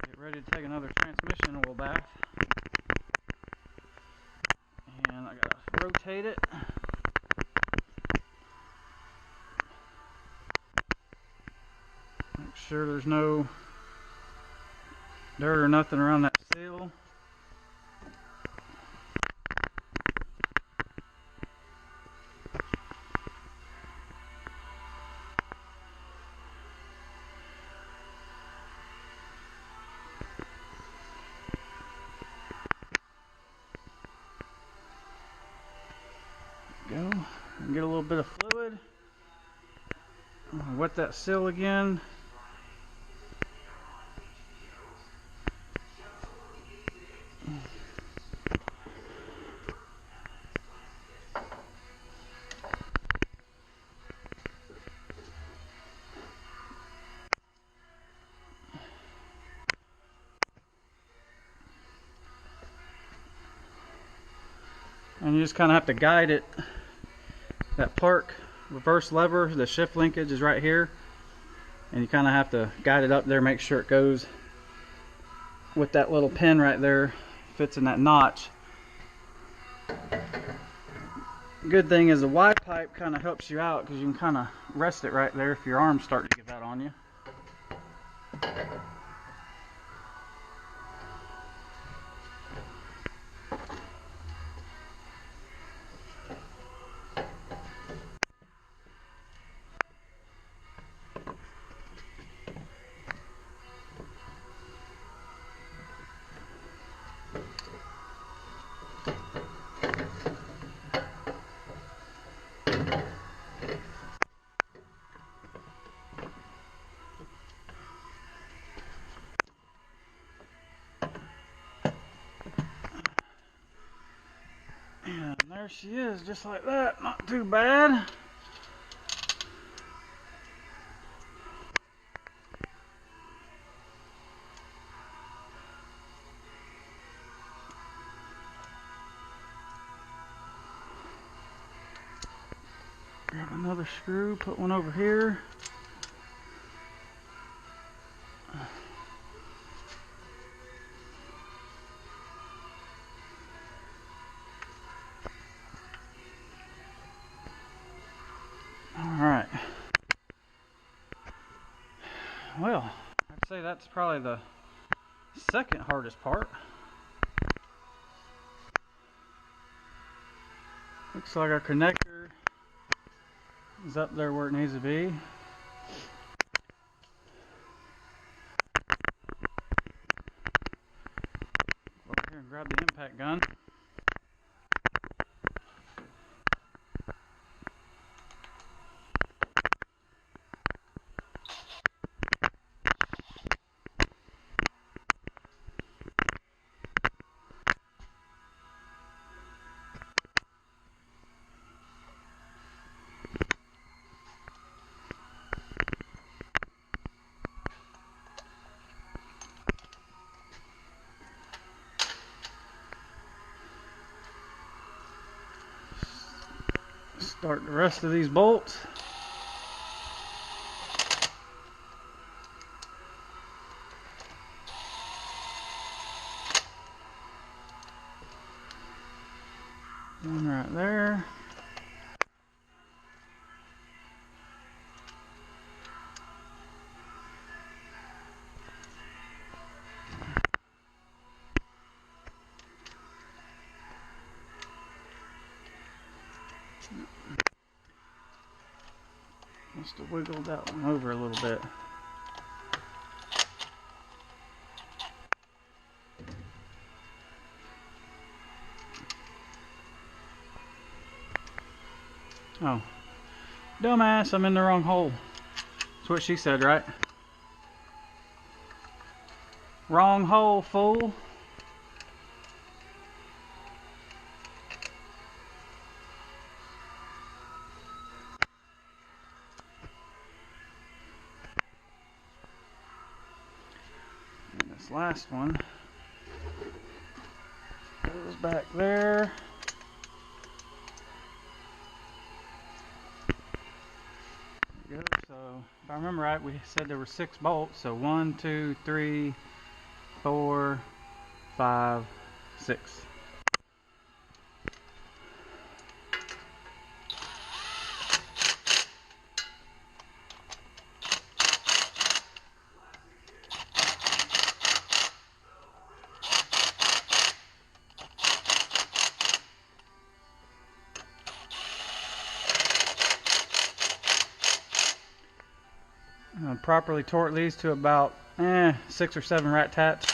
Get ready to take another transmission oil bath. And I gotta rotate it. Make sure there's no dirt or nothing around that seal. Go and get a little bit of fluid. Wet that seal again. And you just kind of have to guide it. That park reverse lever, the shift linkage is right here, and you kind of have to guide it up there, make sure it goes with that little pin right there, fits in that notch. Good thing is the Y pipe kind of helps you out because you can kind of rest it right there if your arm's starting to give out on you. And there she is, just like that. Not too bad. Grab another screw, put one over here. Alright. Well, I'd say that's probably the second hardest part. Looks like our connector is up there where it needs to be. Over here and grab the impact gun. Start the rest of these bolts. One right there. Must have wiggled that one over a little bit. Oh, dumbass, I'm in the wrong hole. That's what she said, right? Wrong hole, fool. And this last one goes back there. So if I remember right, we said there were 6 bolts. So 1, 2, 3, 4, 5, 6. Properly torque these to about 6 or 7 rat tats.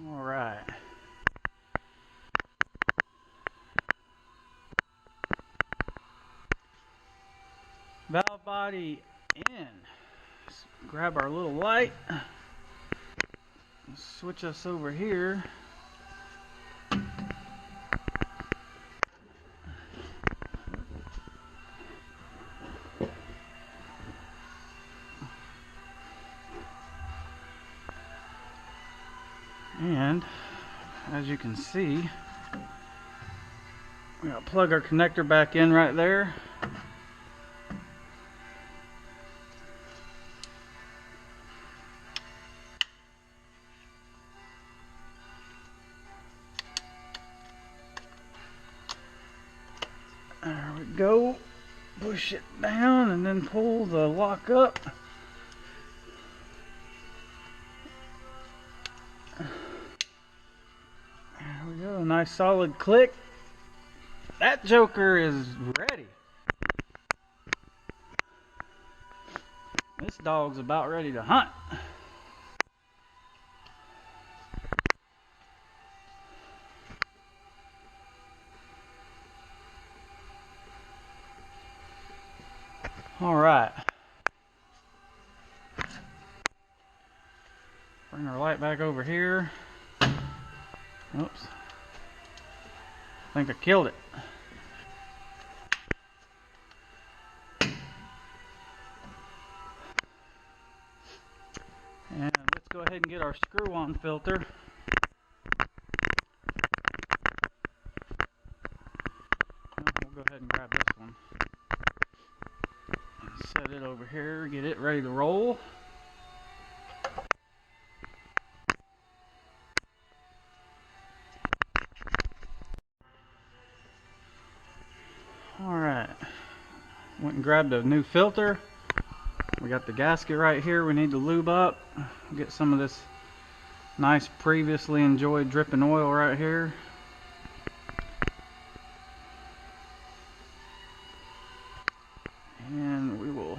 All right. Valve body in. Let's grab our little light. Switch us over here. And as you can see, we're gonna plug our connector back in right there. There we go. Push it down and then pull the lock up. There we go. A nice solid click. That joker is ready. This dog's about ready to hunt. All right. Bring our light back over here. Oops. I think I killed it. go ahead and get our screw-on filter. We'll go ahead and grab this one and set it over here, get it ready to roll. Alright, went and grabbed a new filter. We got the gasket right here we need to lube up. Get some of this nice previously enjoyed dripping oil right here. And we will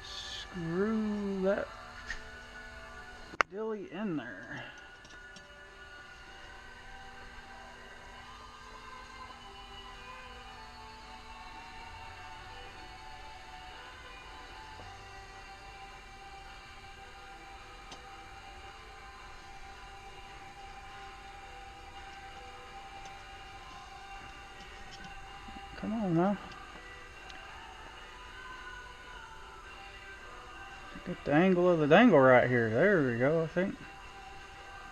screw that dilly in there. Come on now. Get the angle of the dangle right here. There we go, I think.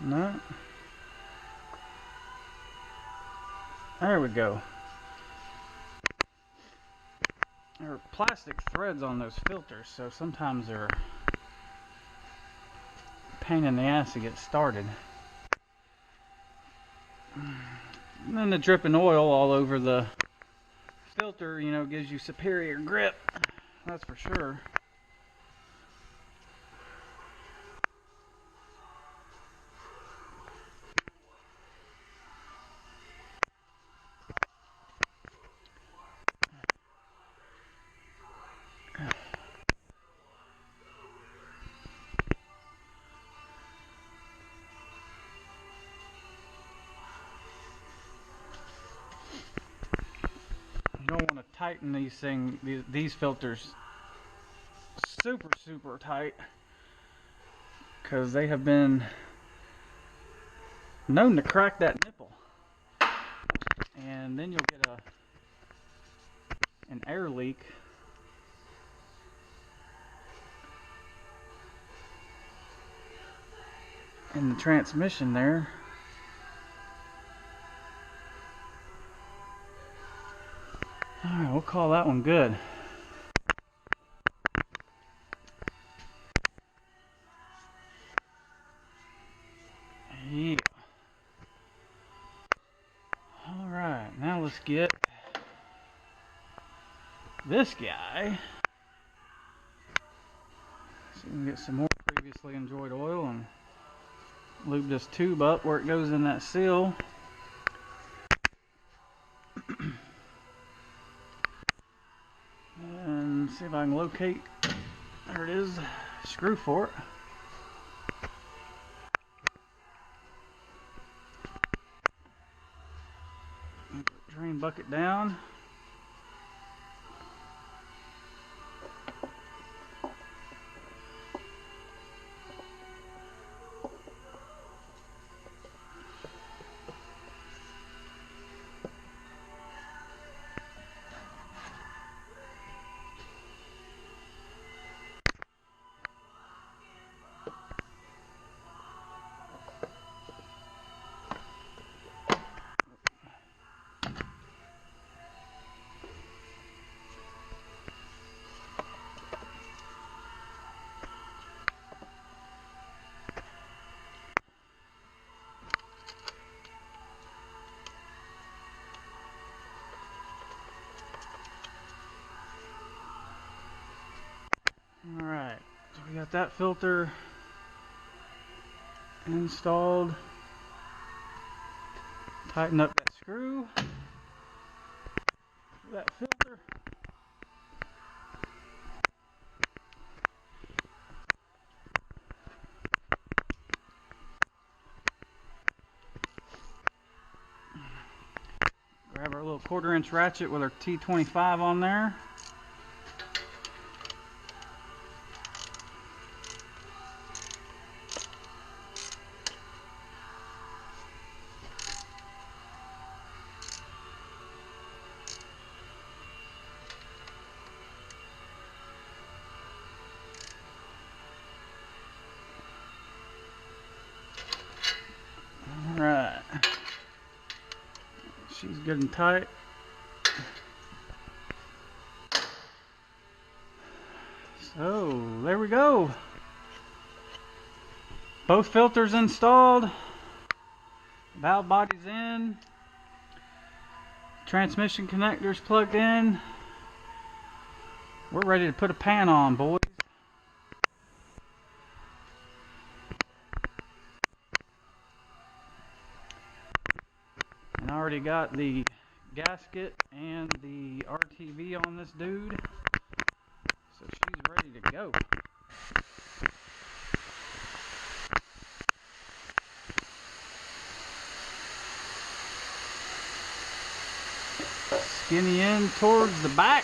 No. There we go. There are plastic threads on those filters, so sometimes they're a pain in the ass to get started. And then the dripping oil all over the filter, you know, gives you superior grip. That's for sure. You don't want to tighten these filters super tight, because they have been known to crack that nipple, and then you'll get an air leak. In the transmission there. Alright, we'll call that one good. Yeah. Alright, now let's get this guy. So we can get some more previously enjoyed oil and lube this tube up where it goes in that seal. And see if I can locate, there it is, screw for it. Drain bucket down. Alright, so we got that filter installed. Tighten up that screw for that filter. Grab our little 1/4-inch ratchet with our T25 on there. good and tight. So there we go. Both filters installed. Valve body's in. Transmission connectors plugged in. We're ready to put a pan on, boys. And I already got the gasket and the RTV on this dude. So she's ready to go. Skinny in towards the back.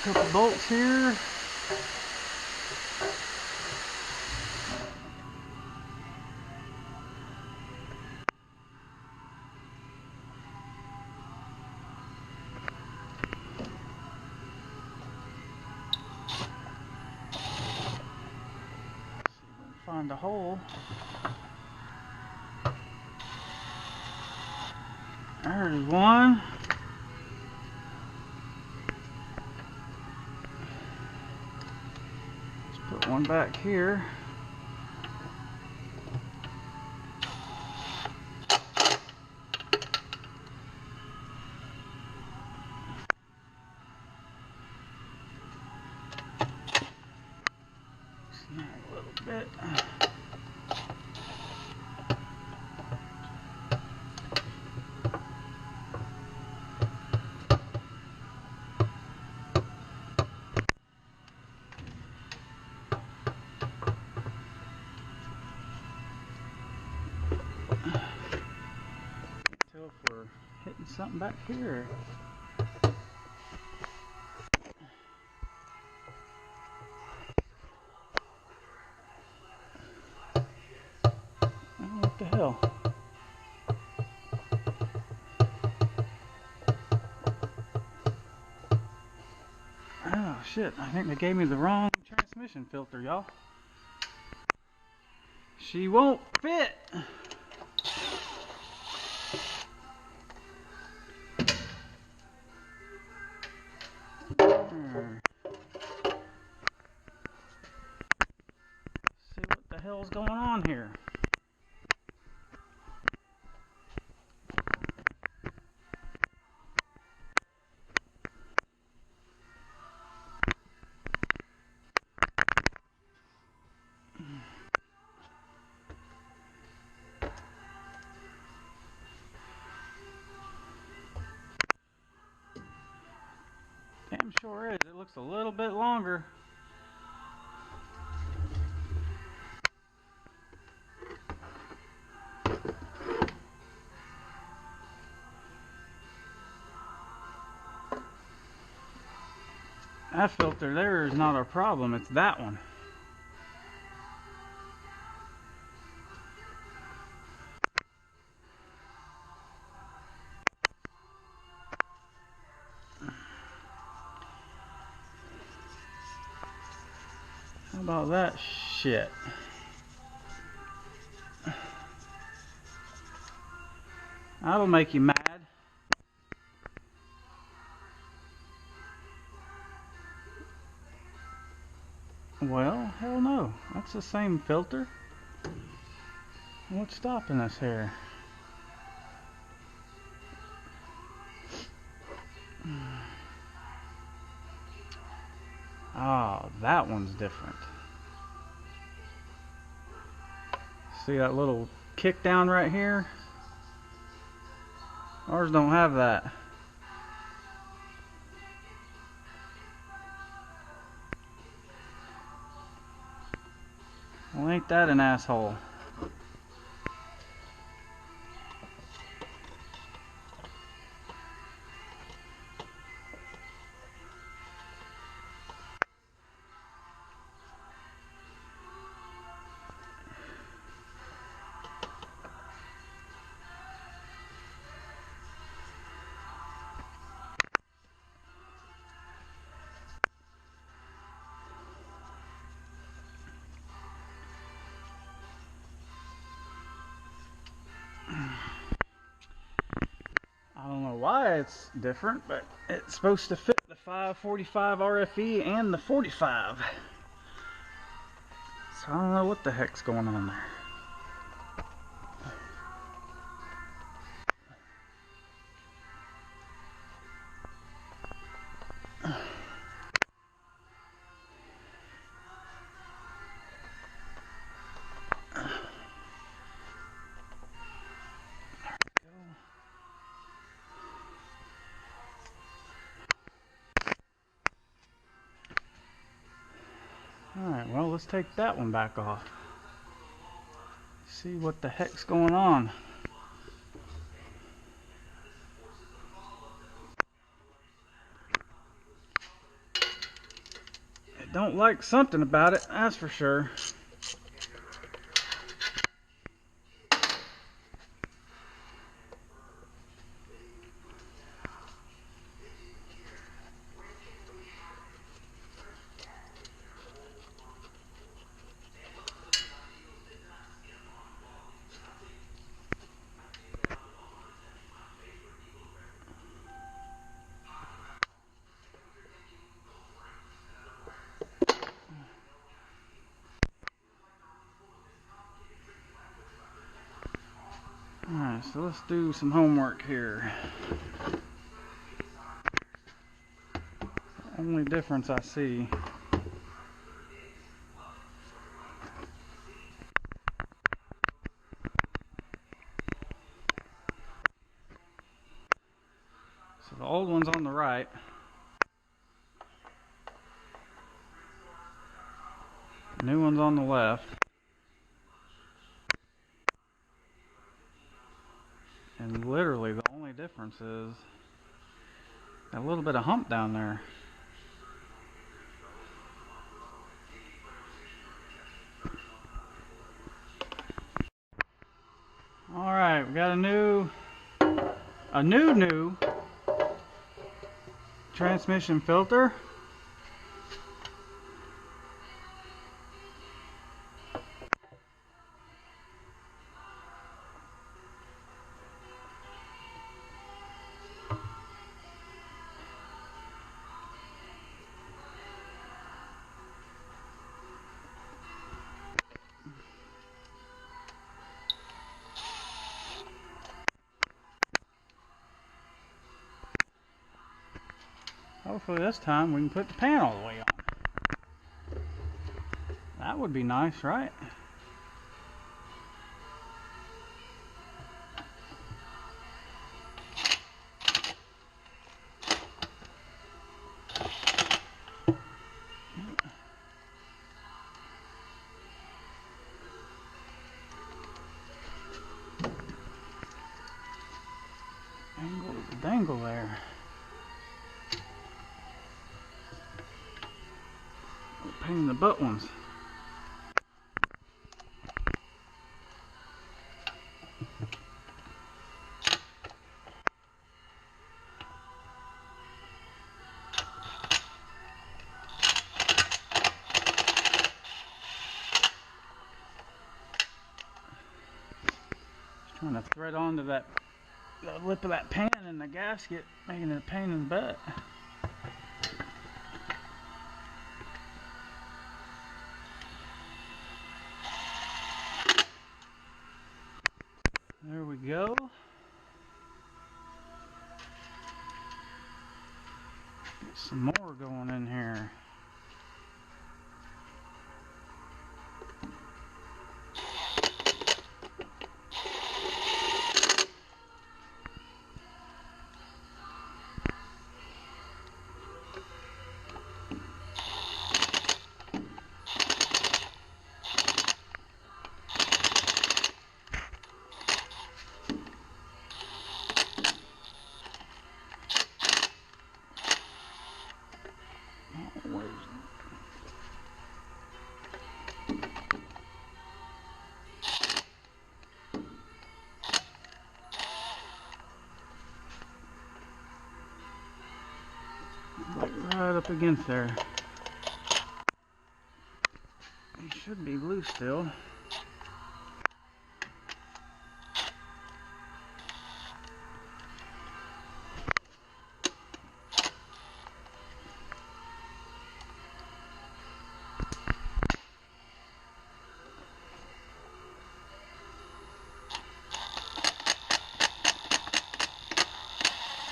Couple bolts here. Find a hole. There's one. Let's put one back here. Snag a little bit. Until if we're hitting something back here. Oh, what the hell? Oh shit, I think they gave me the wrong transmission filter, y'all. She won't fit. See what the hell's going on here. Damn sure is. It looks a little bit longer. That filter there is not our problem, it's that one. How about that shit? That'll make you mad. Well, hell no. That's the same filter. What's stopping us here? Oh, that one's different. See that little kick down right here? Ours don't have that. Well, ain't that an asshole? why it's different, but it's supposed to fit the 545 RFE and the 45. So I don't know what the heck's going on there. Alright, well, let's take that one back off. See what the heck's going on. It don't like something about it, that's for sure. Alright, so let's do some homework here. The only difference I see so the old one's on the right. The new one's on the left. And literally the only difference is a little bit of hump down there. Alright, we got a new transmission filter. Hopefully this time we can put the pan all the way on. That would be nice, right? Angle the dangle there. Pain in the butt ones. Just trying to thread onto the lip of that pan in the gasket, making it a pain in the butt. There we go. Get some more going in here. Right up against there. It should be loose still.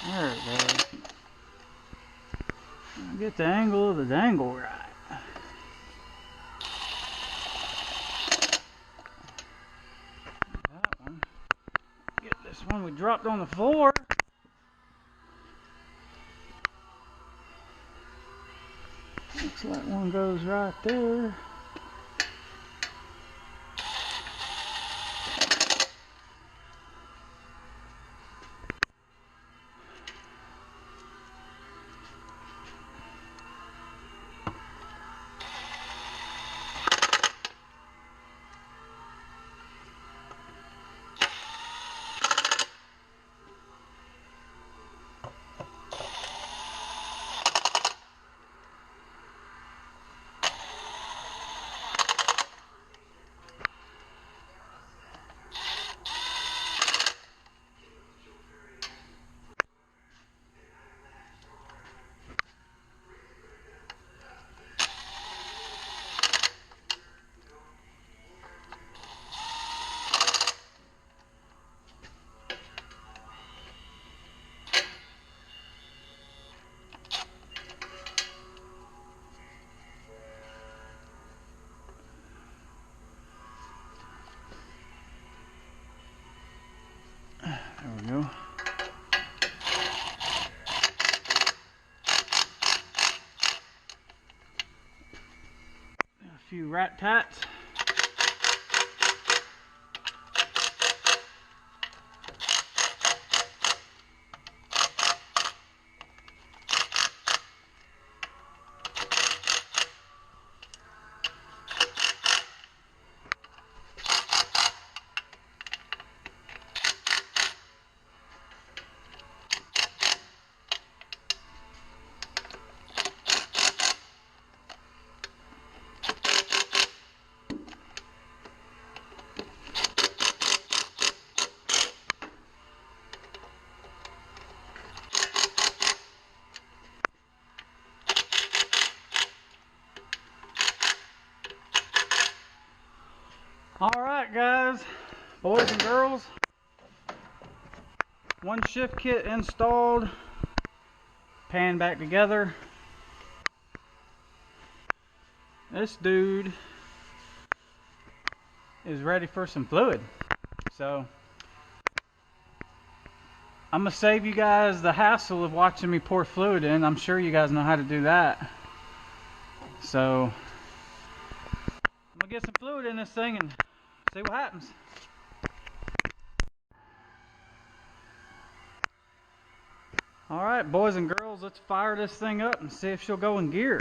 There it goes. I'll get the angle of the dangle right. That one. Get this one we dropped on the floor. Looks like one goes right there. There we go. A few rat tats. Alright guys, boys and girls, one shift kit installed, pan back together. This dude is ready for some fluid. So I'm gonna save you guys the hassle of watching me pour fluid in. I'm sure you guys know how to do that. So I'm gonna get some fluid in this thing and see what happens. Alright, boys and girls, let's fire this thing up and see if she'll go in gear.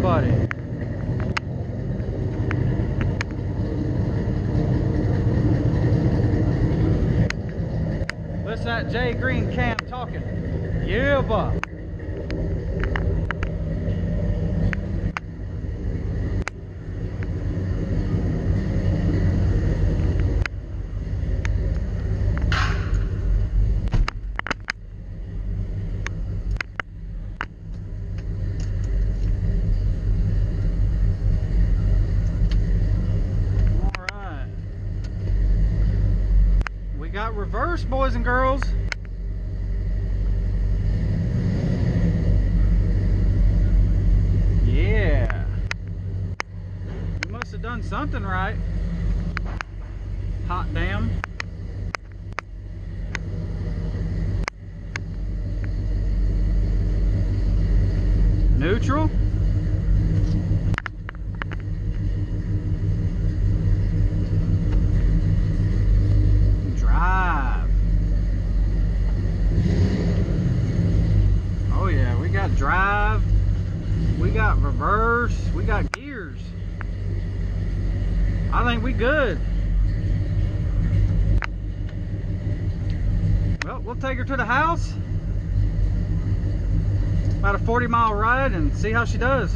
Buddy. Listen to that J Greene cam talking. Yeah, bud. Got reverse, boys and girls. Yeah. We must have done something right. Hot damn. Neutral. Oh yeah, we got drive, we got reverse, we got gears. I think we good. Well, we'll take her to the house. About a 40-mile ride and see how she does.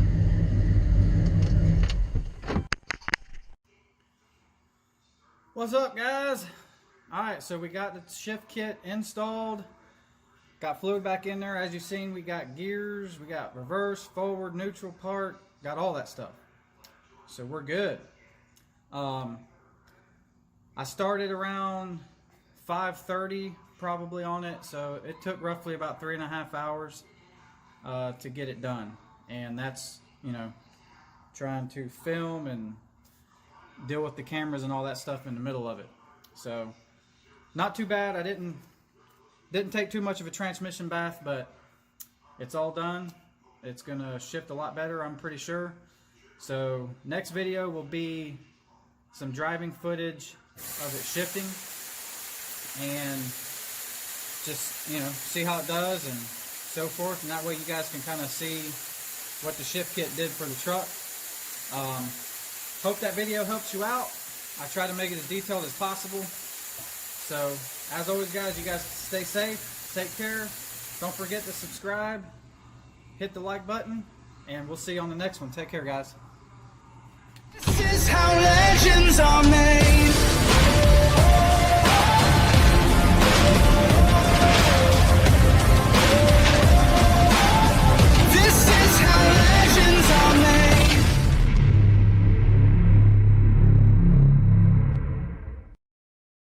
What's up, guys? Alright, so we got the shift kit installed. Got fluid back in there. As you've seen, we got gears, we got reverse, forward, neutral part, got all that stuff. So we're good. I started around 5:30 probably on it, so it took roughly about 3.5 hours to get it done. And that's, you know, trying to film and deal with the cameras and all that stuff in the middle of it. So not too bad. I didn't take too much of a transmission bath, but it's all done. It's gonna shift a lot better, I'm pretty sure. So next video will be some driving footage of it shifting and just, you know, see how it does and so forth, and that way you guys can kind of see what the shift kit did for the truck. Hope that video helps you out. I try to make it as detailed as possible. So, as always, guys, you guys stay safe, take care. Don't forget to subscribe, hit the like button, and we'll see you on the next one. Take care, guys. This is how legends are made.